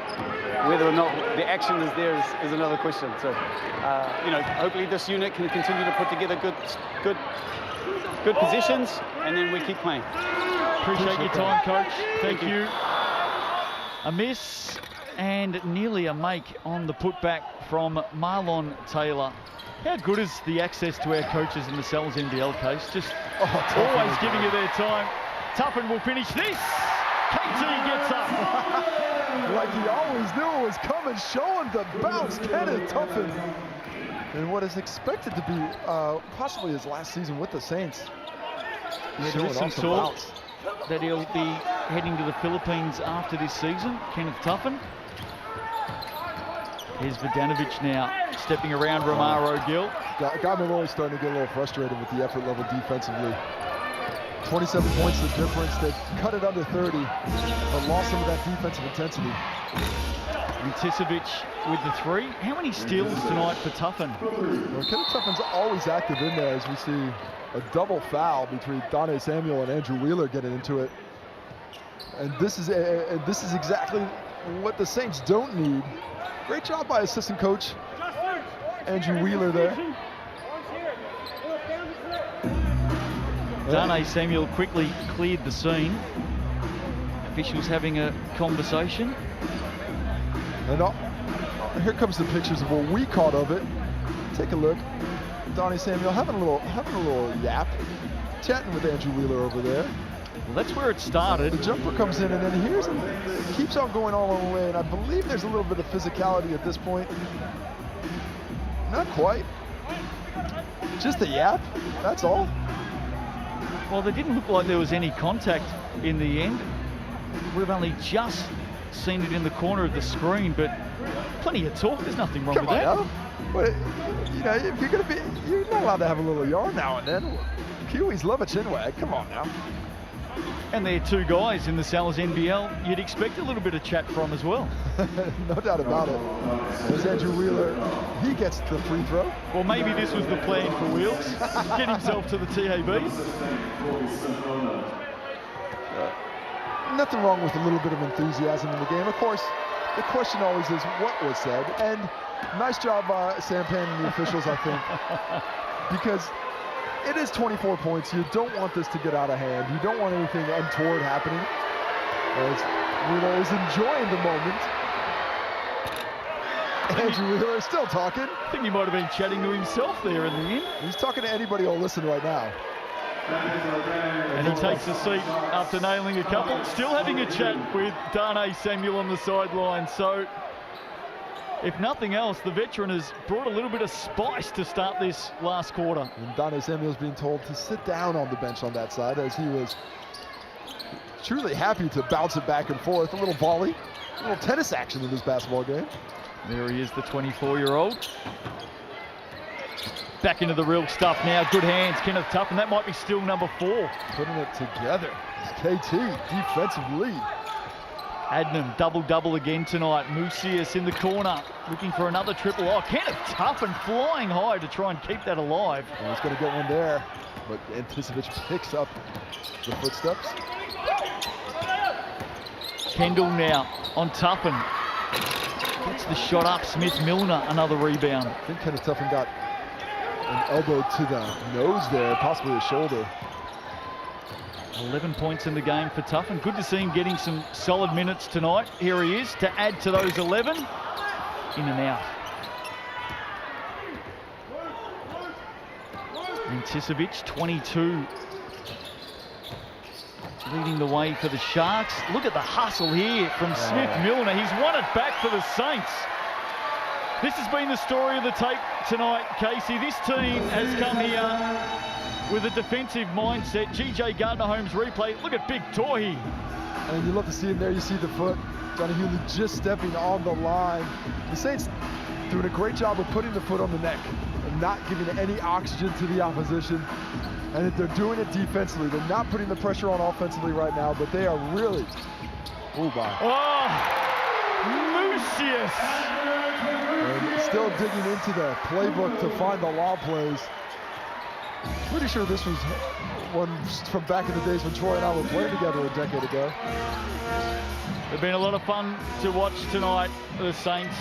whether or not the action is there is another question. So, you know, hopefully this unit can continue to put together good positions, and then we keep playing. Appreciate your time, Coach. Thank you. A miss and nearly a make on the putback from Marlon Taylor. How good is the access to our coaches in the Sells NBL case? Just always giving you their time. Tuffin will finish this. KT gets up. Like he always knew it was coming, showing the bounce. Kenneth Tuffin. And what is expected to be possibly his last season with the Saints. Yeah, there is some talk that he'll be heading to the Philippines after this season. Kenneth Tuffin. Here's Vodanovic now, stepping around Romaro Gill. Guy Malloy's starting to get a little frustrated with the effort level defensively. 27 points the difference. They cut it under 30, but lost some of that defensive intensity. And Tisovic with the three. How many steals tonight for Tuffin? Well, Kenneth Tuffin's always active in there as we see a double foul between Donnie Samuel and Andrew Wheeler getting into it. And this is exactly what the Saints don't need. Great job by assistant coach Andrew Wheeler there. Darnay Samuel quickly cleared the scene. Officials having a conversation. And here comes the pictures of what we caught of it. Take a look. Darnay Samuel having a little yap, chatting with Andrew Wheeler over there. Well, that's where it started. The jumper comes in, and then it keeps on going all the way, and I believe there's a little bit of physicality at this point. Not quite. Just a yap, that's all. Well, they didn't look like there was any contact in the end. We've only just seen it in the corner of the screen, but plenty of talk. There's nothing wrong with that. Now. But, you know, if you're not allowed to have a little yarn now and then. Kiwis love a chin wag. Come on now. And they're two guys in the Sells NBL you'd expect a little bit of chat from as well. No doubt about it. There's Andrew Wheeler. He gets the free throw. Well, maybe this was the plan for Wheels. Get himself to the TAB. Nothing wrong with a little bit of enthusiasm in the game. Of course, the question always is what was said. And nice job by Sampan and the officials, I think. Because it is 24 points. You don't want this to get out of hand. You don't want anything untoward happening. As Wheeler is enjoying the moment. Andrew Wheeler is still talking. I think he might have been chatting to himself there in the end. He's talking to anybody who'll listen right now. And he takes a seat after nailing a couple. Still having a chat with Darnay Samuel on the sideline. So, if nothing else, the veteran has brought a little bit of spice to start this last quarter. And Darnay Samuel's being told to sit down on the bench on that side as he was truly happy to bounce it back and forth. A little volley, a little tennis action in this basketball game. There he is, the 24-year-old. Back into the real stuff now. Good hands, Kenneth Tuffin. That might be still number 4. Putting it together. It's KT, defensive lead. Adnam, double-double again tonight. Musius in the corner, looking for another triple. Oh, Kenneth Tuffin flying high to try and keep that alive. And he's going to get one there, but Anticevic picks up the footsteps. Kendall now on Tuffin. Gets the shot up. Smith-Milner, another rebound. I think Kenneth Tuffin got an elbow to the nose there, possibly a shoulder. 11 points in the game for Tuffin. Good to see him getting some solid minutes tonight. Here he is to add to those 11. In and out. Anticevic, 22. Leading the way for the Sharks. Look at the hustle here from Smith-Milner. He's won it back for the Saints. This has been the story of the tape tonight, Casey. This team has come here with a defensive mindset. GJ Gardner-Holmes replay. Look at Big Tohi. And you love to see him there. You see the foot. Johnny Hewley just stepping on the line. The Saints doing a great job of putting the foot on the neck and not giving any oxygen to the opposition. And they're doing it defensively. They're not putting the pressure on offensively right now, but they are really... Oh, Musius! And still digging into the playbook to find the lob plays. Pretty sure this was one from back in the days when Troy and I were playing together a decade ago. They've been a lot of fun to watch tonight, the Saints.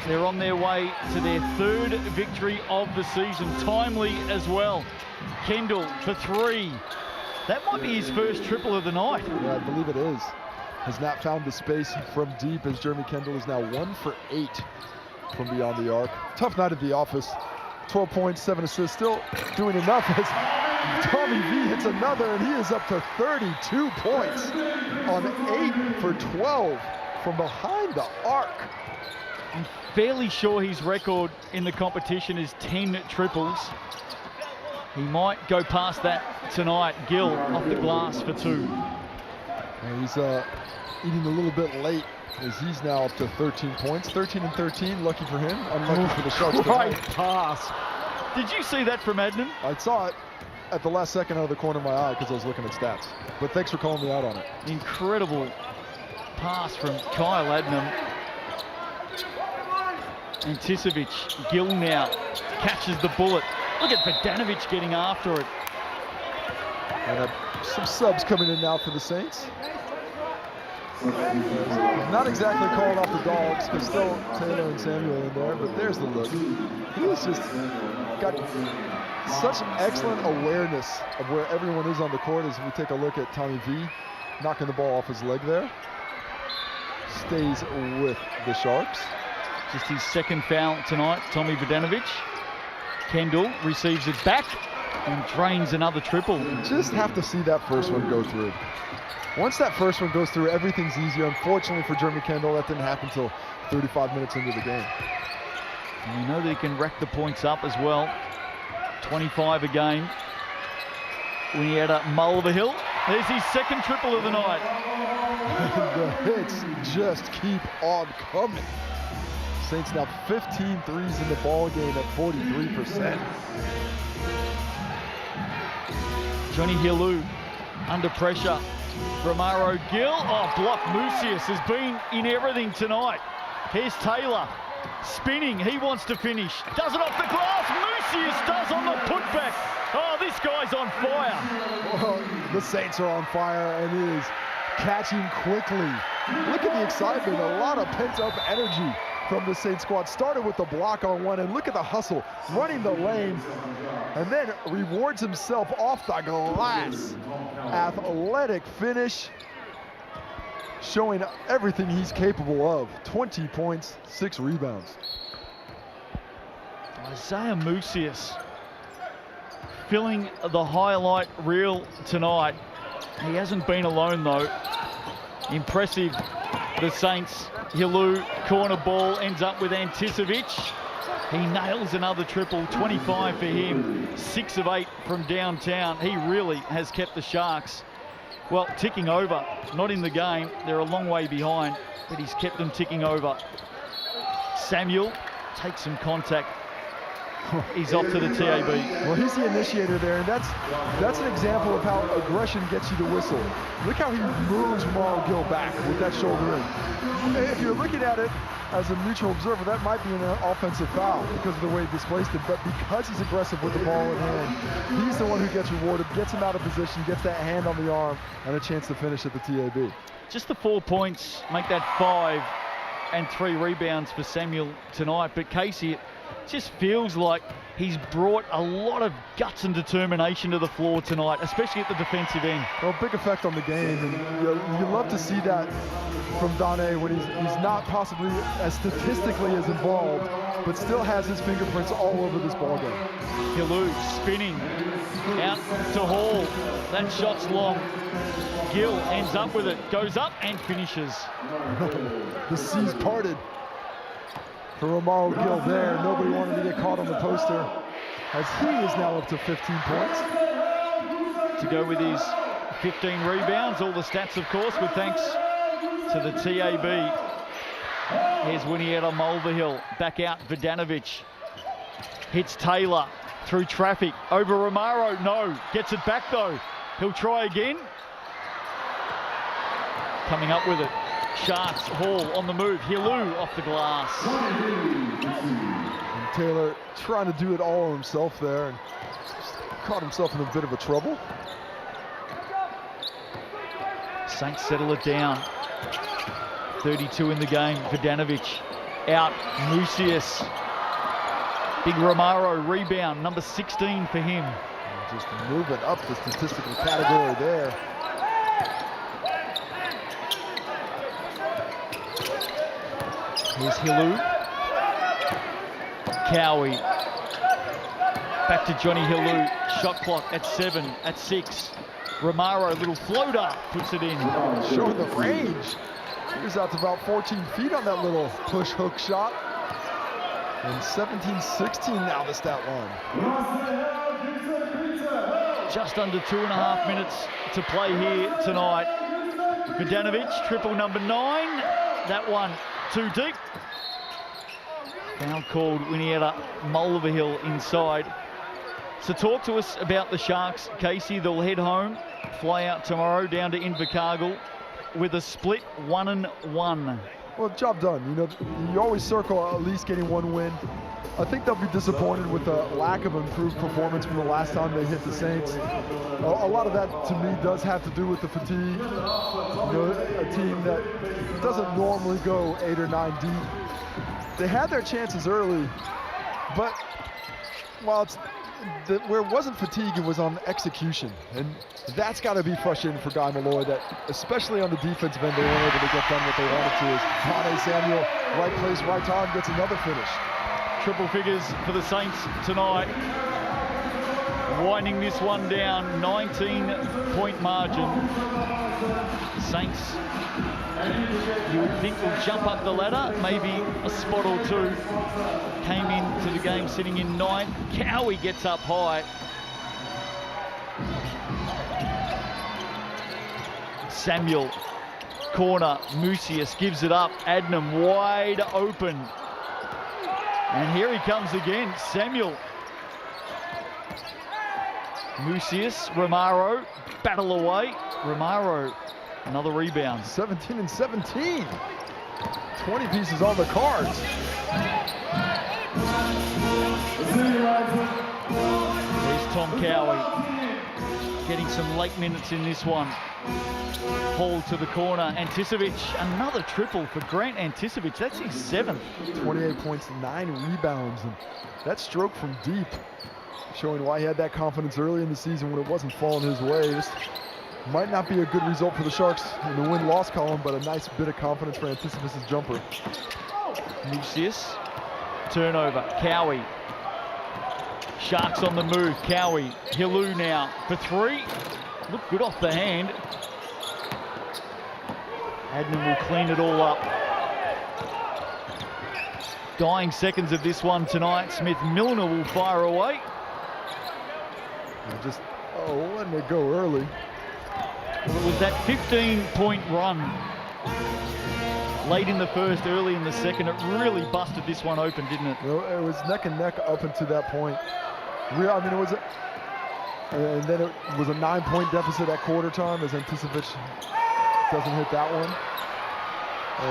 They're on their way to their third victory of the season, timely as well. Kendall for 3. That might be his first triple of the night. Yeah, I believe it is. Has not found the space from deep, as Jeremy Kendall is now 1 for 8 from beyond the arc. Tough night at the office. 12 points, 7 assists, still doing enough as Tommy V hits another, and he is up to 32 points on 8 for 12 from behind the arc. I'm fairly sure his record in the competition is 10 triples. He might go past that tonight. Gill off the glass for 2. And he's eating a little bit late, as he's now up to 13 points. 13 and 13, lucky for him, unlucky for the Sharks. Right pass. Did you see that from Adnam? I saw it at the last second out of the corner of my eye because I was looking at stats. But thanks for calling me out on it. Incredible pass from Kyle Adnam. Anticevic, Gill now catches the bullet. Look at Bogdanovic getting after it. And some subs coming in now for the Saints. Not exactly calling off the dogs, because still Taylor and Samuel in there, but there's the look. He's just got such excellent awareness of where everyone is on the court as we take a look at Tommy V knocking the ball off his leg there. Stays with the Sharks. Just his second foul tonight, Tommy Bogdanovic. Kendall receives it back and drains another triple. You just have to see that first one go through. Once that first one goes through, everything's easier. Unfortunately for Jeremy Kendall, that didn't happen until 35 minutes into the game. And you know they can rack the points up as well. 25 a game. When he had a Mulliver Hill, there's his second triple of the night. The hits just keep on coming. Saints now 15 threes in the ball game at 43%. Johnny Hillu under pressure. Romaro Gill, block. Musius has been in everything tonight. Here's Taylor, spinning, he wants to finish. Does it off the glass, Musius does on the putback. Oh, this guy's on fire. Well, the Saints are on fire, and it is catching quickly. Look at the excitement, a lot of pent-up energy from the Saints squad. Started with the block on one, and look at the hustle, running the lane, and then rewards himself off the glass. Athletic finish, showing everything he's capable of. 20 points, 6 rebounds. Isaiah Musius filling the highlight reel tonight. He hasn't been alone though. Impressive, the Saints. Hillu, corner ball, ends up with Anticevic. He nails another triple, 25 for him. 6 of 8 from downtown. He really has kept the Sharks, well, ticking over. Not in the game, they're a long way behind, but he's kept them ticking over. Samuel takes some contact. He's off to the TAB. Well, he's the initiator there, and that's an example of how aggression gets you to whistle. Look how he moves Romaro Gill back with that shoulder in. If you're looking at it as a neutral observer, that might be an offensive foul because of the way he displaced it, but because he's aggressive with the ball in hand, he's the one who gets rewarded, gets him out of position, gets that hand on the arm, and a chance to finish at the TAB. Just the 4 points make that 5 and 3 rebounds for Samuel tonight, but Casey, it just feels like he's brought a lot of guts and determination to the floor tonight, especially at the defensive end. Well, big effect on the game, and you love to see that from Donne when he's not possibly as statistically as involved, but still has his fingerprints all over this ball game. Hilou spinning out to Hall. That shot's long. Gill ends up with it, goes up and finishes. The seas parted for Romaro Gill there. Nobody wanted to get caught on the poster, as he is now up to 15 points. To go with his 15 rebounds, all the stats, of course, with thanks to the TAB. Here's Winietta Mulvihill, back out Vidanovic. Hits Taylor through traffic, over Romaro, no, gets it back though. He'll try again. Coming up with it, Sharks, Hall on the move, Hilou off the glass. And Taylor trying to do it all himself there, and caught himself in a bit of a trouble. Saints settle it down. 32 in the game, Vidanovic out, Mucius. Big Romaro rebound, number 16 for him. And just moving up the statistical category there. Here's Hilou. Cowie. Back to Johnny Hilou. Shot clock at 7, at 6. Romaro, little floater, puts it in. Showing the range. He was out to about 14 feet on that little push hook shot. And 17-16 now the stat line. Just under 2.5 minutes to play here tonight. Vidanovic, triple number 9. That one too deep. Foul called, Winietta Mulvihill inside. So talk to us about the Sharks, Casey. They'll head home, fly out tomorrow down to Invercargill with a split 1-1. Well, job done. You know, you always circle at least getting one win. I think they'll be disappointed with the lack of improved performance from the last time they hit the Saints. A lot of that, to me, does have to do with the fatigue. You know, a team that doesn't normally go 8 or 9 deep. They had their chances early, but while where it wasn't fatigue, it was on execution. And that's got to be frustrating for Guy Malloy, that especially on the defensive end, they weren't able to get done what they wanted to. As Connie Samuel, right place, right time, gets another finish. Triple figures for the Saints tonight. Winding this one down, 19-point margin. Saints, you would think, will jump up the ladder, maybe a spot or two. Came into the game sitting in 9th. Cowie gets up high. Samuel, corner, Mucius gives it up. Adnam wide open. And here he comes again, Samuel. Mucius, Romaro, battle away. Romaro, another rebound. 17 and 17. 20 pieces on the cards. There's Tom Cowie, getting some late minutes in this one. Hall to the corner, Anticevic, another triple for Grant Anticevic. That's his 7th. 28 points, 9 rebounds, and that stroke from deep, showing why he had that confidence early in the season when it wasn't falling his way. This might not be a good result for the Sharks in the win-loss column, but a nice bit of confidence for Anticevic's jumper. Mucius, turnover, Cowie. Sharks on the move, Cowie. Hilou now for 3. Look good off the hand. Adnan will clean it all up. Dying seconds of this one tonight. Smith-Milner will fire away. Just, letting it go early. Well, it was that 15-point run late in the first, early in the second. It really busted this one open, didn't it? It was neck and neck up until that point. And then it was a 9-point deficit at quarter time as Anticevic doesn't hit that one.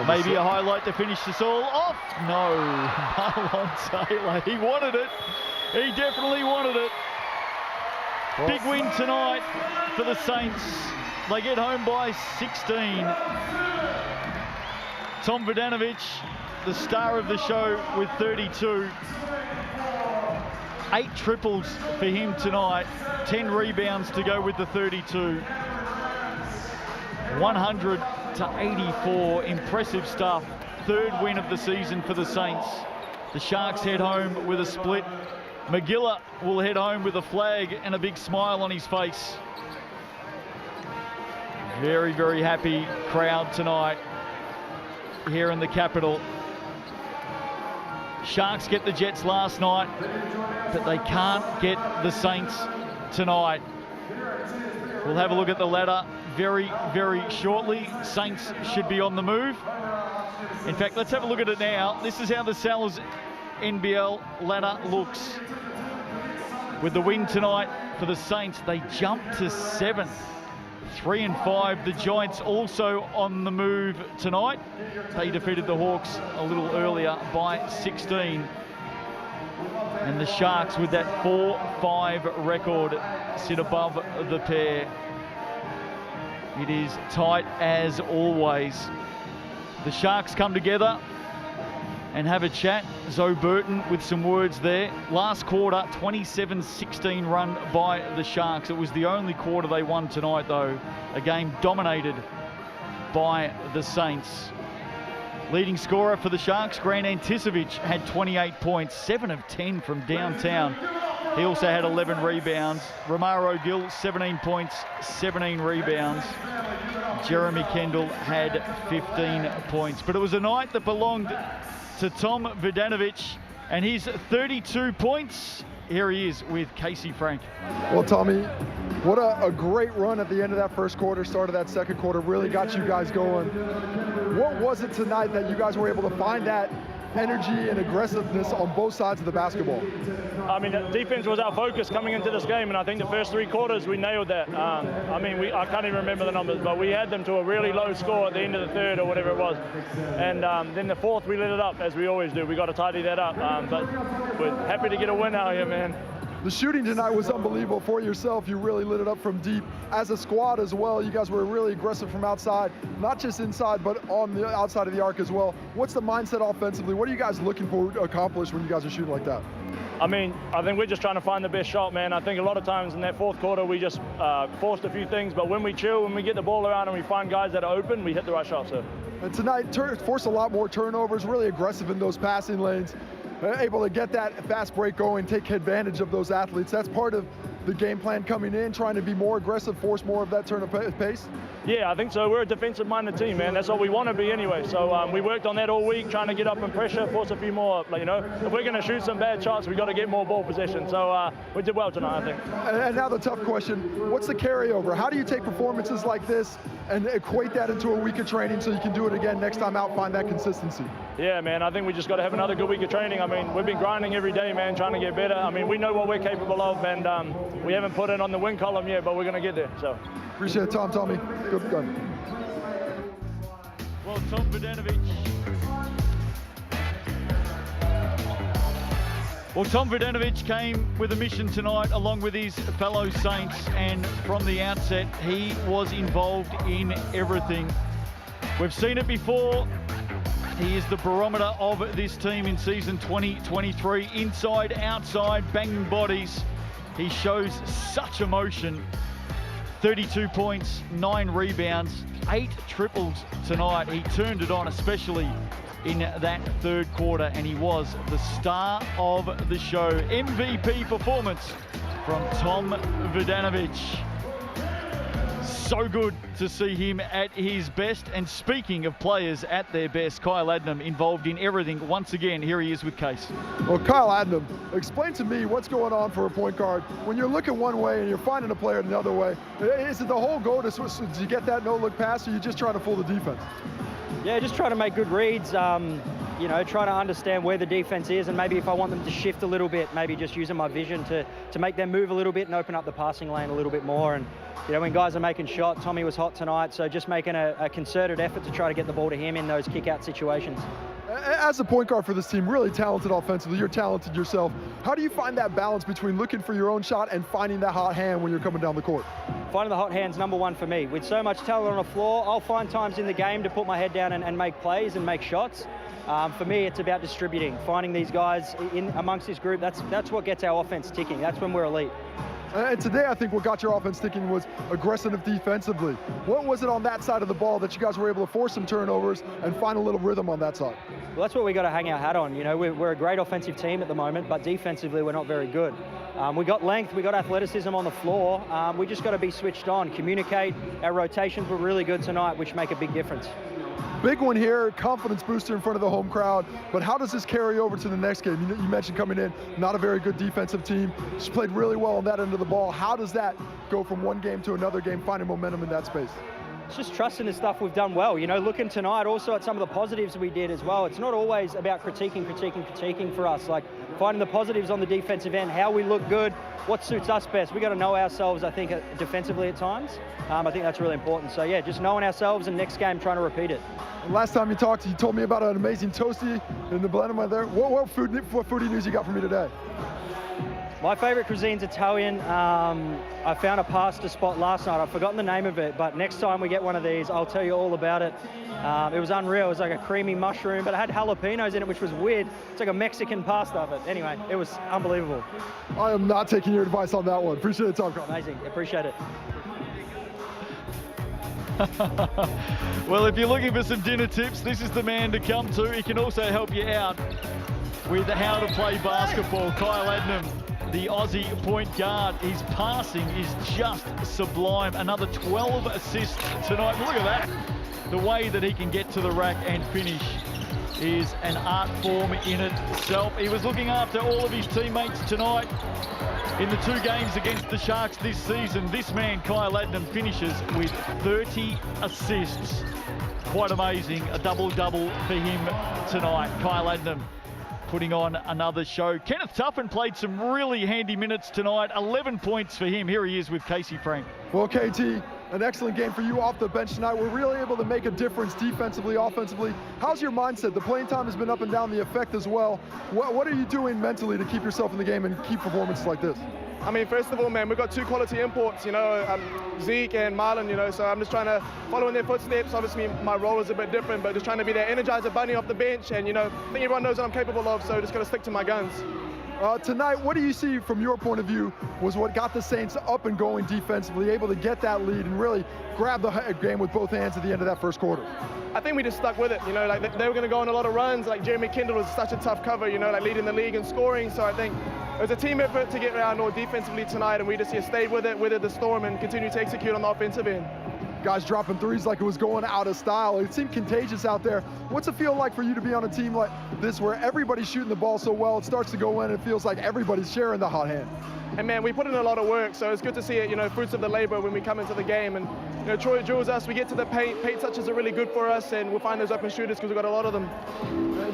Maybe a highlight to finish this all off. No, Marlon he wanted it. He definitely wanted it. Well, big win tonight for the Saints. They get home by 16. Tom Vodanovic, the star of the show, with 32. 8 triples for him tonight. 10 rebounds to go with the 32. 100-84, impressive stuff. 3rd win of the season for the Saints. The Sharks head home with a split. McGilla will head home with a flag and a big smile on his face. Very, very happy crowd tonight here in the capital. Sharks get the Jets last night, but they can't get the Saints tonight. We'll have a look at the ladder very, very shortly. Saints should be on the move. In fact, let's have a look at it now. This is how the Sal's NBL ladder looks. With the win tonight for the Saints, they jump to 7th. 3 and 5. The Giants also on the move tonight. They defeated the Hawks a little earlier by 16. And the Sharks, with that 4-5 record, sit above the pair. It is tight as always. The Sharks come together and have a chat. Zoe Burton with some words there. Last quarter, 27-16 run by the Sharks. It was the only quarter they won tonight, though. A game dominated by the Saints. Leading scorer for the Sharks, Grant Anticevic, had 28 points, 7 of 10 from downtown. He also had 11 rebounds. Romaro Gill, 17 points, 17 rebounds. Jeremy Kendall had 15 points. But it was a night that belonged to Tom Vodanovic and his 32 points. Here he is with Casey Frank. Well, Tommy, what a great run at the end of that first quarter, start of that second quarter, really got you guys going. What was it tonight that you guys were able to find that energy and aggressiveness on both sides of the basketball? I mean, defense was our focus coming into this game, and I think the first 3 quarters we nailed that. I can't even remember the numbers, but we had them to a really low score at the end of the 3rd or whatever it was. And then the 4th, we lit it up, as we always do. We got to tidy that up, but we're happy to get a win out here, man. The shooting tonight was unbelievable for yourself. You really lit it up from deep. As a squad as well, you guys were really aggressive from outside, not just inside, but on the outside of the arc as well. What's the mindset offensively? What are you guys looking for to accomplish when you guys are shooting like that? I mean, I think we're just trying to find the best shot, man. I think a lot of times in that 4th quarter, we just forced a few things, but when we chill, when we get the ball around and we find guys that are open, we hit the right shot, so. And tonight, forced a lot more turnovers, really aggressive in those passing lanes. Able to get that fast break going, take advantage of those athletes. That's part of the game plan coming in, trying to be more aggressive, force more of that turn of pace? Yeah, I think so. We're a defensive-minded team, man. That's what we want to be anyway. So we worked on that all week, trying to get up in pressure, force a few more. If we're going to shoot some bad shots, we've got to get more ball possession. So we did well tonight, I think. And now the tough question, what's the carryover? How do you take performances like this and equate that into a week of training so you can do it again next time out, find that consistency? Yeah, man, I think we just got to have another good week of training. I mean, we've been grinding every day, man, trying to get better. I mean, we know what we're capable of, and we haven't put it on the win column yet, but we're going to get there. So appreciate it, Tommy. Good gun. Well, Tom Vodanovic. Well, Tom Vodanovic came with a mission tonight along with his fellow Saints, and from the outset, he was involved in everything. We've seen it before. He is the barometer of this team in season 2023. Inside, outside, banging bodies. He shows such emotion. 32 points, 9 rebounds, 8 triples tonight. He turned it on, especially in that 3rd quarter, and he was the star of the show. MVP performance from Tom Vodanovic. So good to see him at his best. And speaking of players at their best, Kyle Adnam involved in everything. Once again, here he is with Case. Well, Kyle Adnam, explain to me what's going on for a point guard. When you're looking one way and you're finding a player another way, is it the whole goal to get that no-look pass, or are you just trying to fool the defense? Yeah, just trying to make good reads, you know, trying to understand where the defense is, and maybe if I want them to shift a little bit, maybe just using my vision to make them move a little bit and open up the passing lane a little bit more. And, you know, when guys are making shots, Tommy was hot tonight, so just making a concerted effort to try to get the ball to him in those kick-out situations. As a point guard for this team, really talented offensively, you're talented yourself. How do you find that balance between looking for your own shot and finding that hot hand when you're coming down the court? Finding the hot hand's number one for me. With so much talent on the floor, I'll find times in the game to put my head down and make plays and make shots. For me, it's about distributing, finding these guys in amongst this group. That's what gets our offense ticking. That's when we're elite. And today, I think what got your offense ticking was aggressive defensively. What was it on that side of the ball that you guys were able to force some turnovers and find a little rhythm on that side? Well, that's what we got to hang our hat on. You know, we're a great offensive team at the moment, but defensively, we're not very good. We got length, we got athleticism on the floor. We just got to be switched on, communicate. Our rotations were really good tonight, which make a big difference. Big one here, confidence booster in front of the home crowd, but how does this carry over to the next game? You mentioned coming in, not a very good defensive team, just played really well on that end of the ball. How does that go from one game to another game, finding momentum in that space? It's just trusting the stuff we've done well. You know, looking tonight also at some of the positives we did as well. It's not always about critiquing for us. Like finding the positives on the defensive end, how we look good, what suits us best. We got to know ourselves, I think, defensively at times. I think that's really important. So yeah, just knowing ourselves and next game trying to repeat it. And last time you talked, you told me about an amazing toasty in the blend of there. What foodie news you got for me today? My favorite cuisine's Italian. I found a pasta spot last night. I've forgotten the name of it, but next time we get one of these, I'll tell you all about it. It was unreal. It was like a creamy mushroom, but it had jalapenos in it, which was weird. It's like a Mexican pasta, but anyway, it was unbelievable. I am not taking your advice on that one. Appreciate it, Tom. Amazing. Appreciate it. Well, if you're looking for some dinner tips, this is the man to come to. He can also help you out with how to play basketball. Kyle Adnam, the Aussie point guard, his passing is just sublime. Another 12 assists tonight. Look at that. The way that he can get to the rack and finish is an art form in itself. He was looking after all of his teammates tonight in the 2 games against the Sharks this season. This man, Kyle Adnam, finishes with 30 assists. Quite amazing. A double-double for him tonight. Kyle Adnam putting on another show. Kenneth Tuffin played some really handy minutes tonight. 11 points for him. Here he is with Casey Frank. Well, KT, an excellent game for you off the bench tonight. We're really able to make a difference defensively, offensively. How's your mindset? The playing time has been up and down, the effect as well. What are you doing mentally to keep yourself in the game and keep performances like this? I mean, first of all, man, we've got 2 quality imports, you know, Zeke and Marlon, you know, so I'm just trying to follow in their footsteps. Obviously, my role is a bit different, but just trying to be that energizer bunny off the bench, and, you know, I think everyone knows what I'm capable of, so just got to stick to my guns. Tonight, what do you see from your point of view was what got the Saints up and going defensively, able to get that lead and really grab the game with both hands at the end of that first quarter? I think we just stuck with it, you know, like they were going to go on a lot of runs. Like Jeremy Kendall was such a tough cover, you know, like leading the league in scoring. So I think it was a team effort to get around more defensively tonight, and we just stayed with it, weathered the storm, and continued to execute on the offensive end. Guys dropping threes like it was going out of style. It seemed contagious out there. What's it feel like for you to be on a team like this where everybody's shooting the ball so well, it starts to go in, and it feels like everybody's sharing the hot hand? And man, we put in a lot of work, so it's good to see it, you know, fruits of the labor when we come into the game. And, you know, Troy drills us, we get to the paint touches are really good for us, and we'll find those open shooters because we've got a lot of them.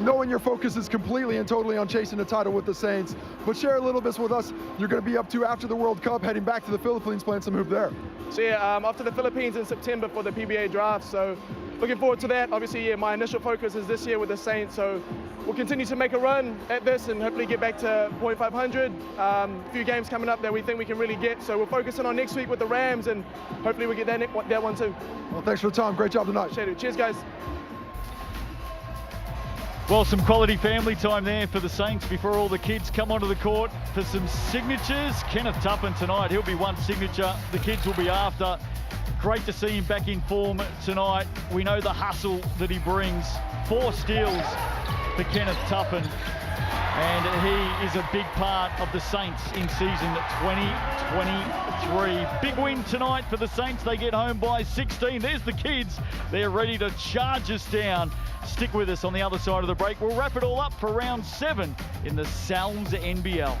Knowing your focus is completely and totally on chasing the title with the Saints, but share a little bit with us you're going to be up to after the World Cup, heading back to the Philippines, playing some hoop there. So yeah, after the Philippines in September for the PBA draft, so looking forward to that. Obviously, yeah, my initial focus is this year with the Saints, so we'll continue to make a run at this and hopefully get back to 0.500. A few games coming up that we think we can really get, so we're focusing on next week with the Rams, and hopefully we get that one too. Well, thanks for the time. Great job tonight. Appreciate it. Cheers, guys. Well, some quality family time there for the Saints before all the kids come onto the court for some signatures. Kenneth Tuffin tonight, he'll be one signature. The kids will be after. Great to see him back in form tonight. We know the hustle that he brings. 4 steals for Kenneth Tuffin. And he is a big part of the Saints in season 2023. Big win tonight for the Saints. They get home by 16. There's the kids. They're ready to charge us down. Stick with us on the other side of the break. We'll wrap it all up for round 7 in the NZNBL.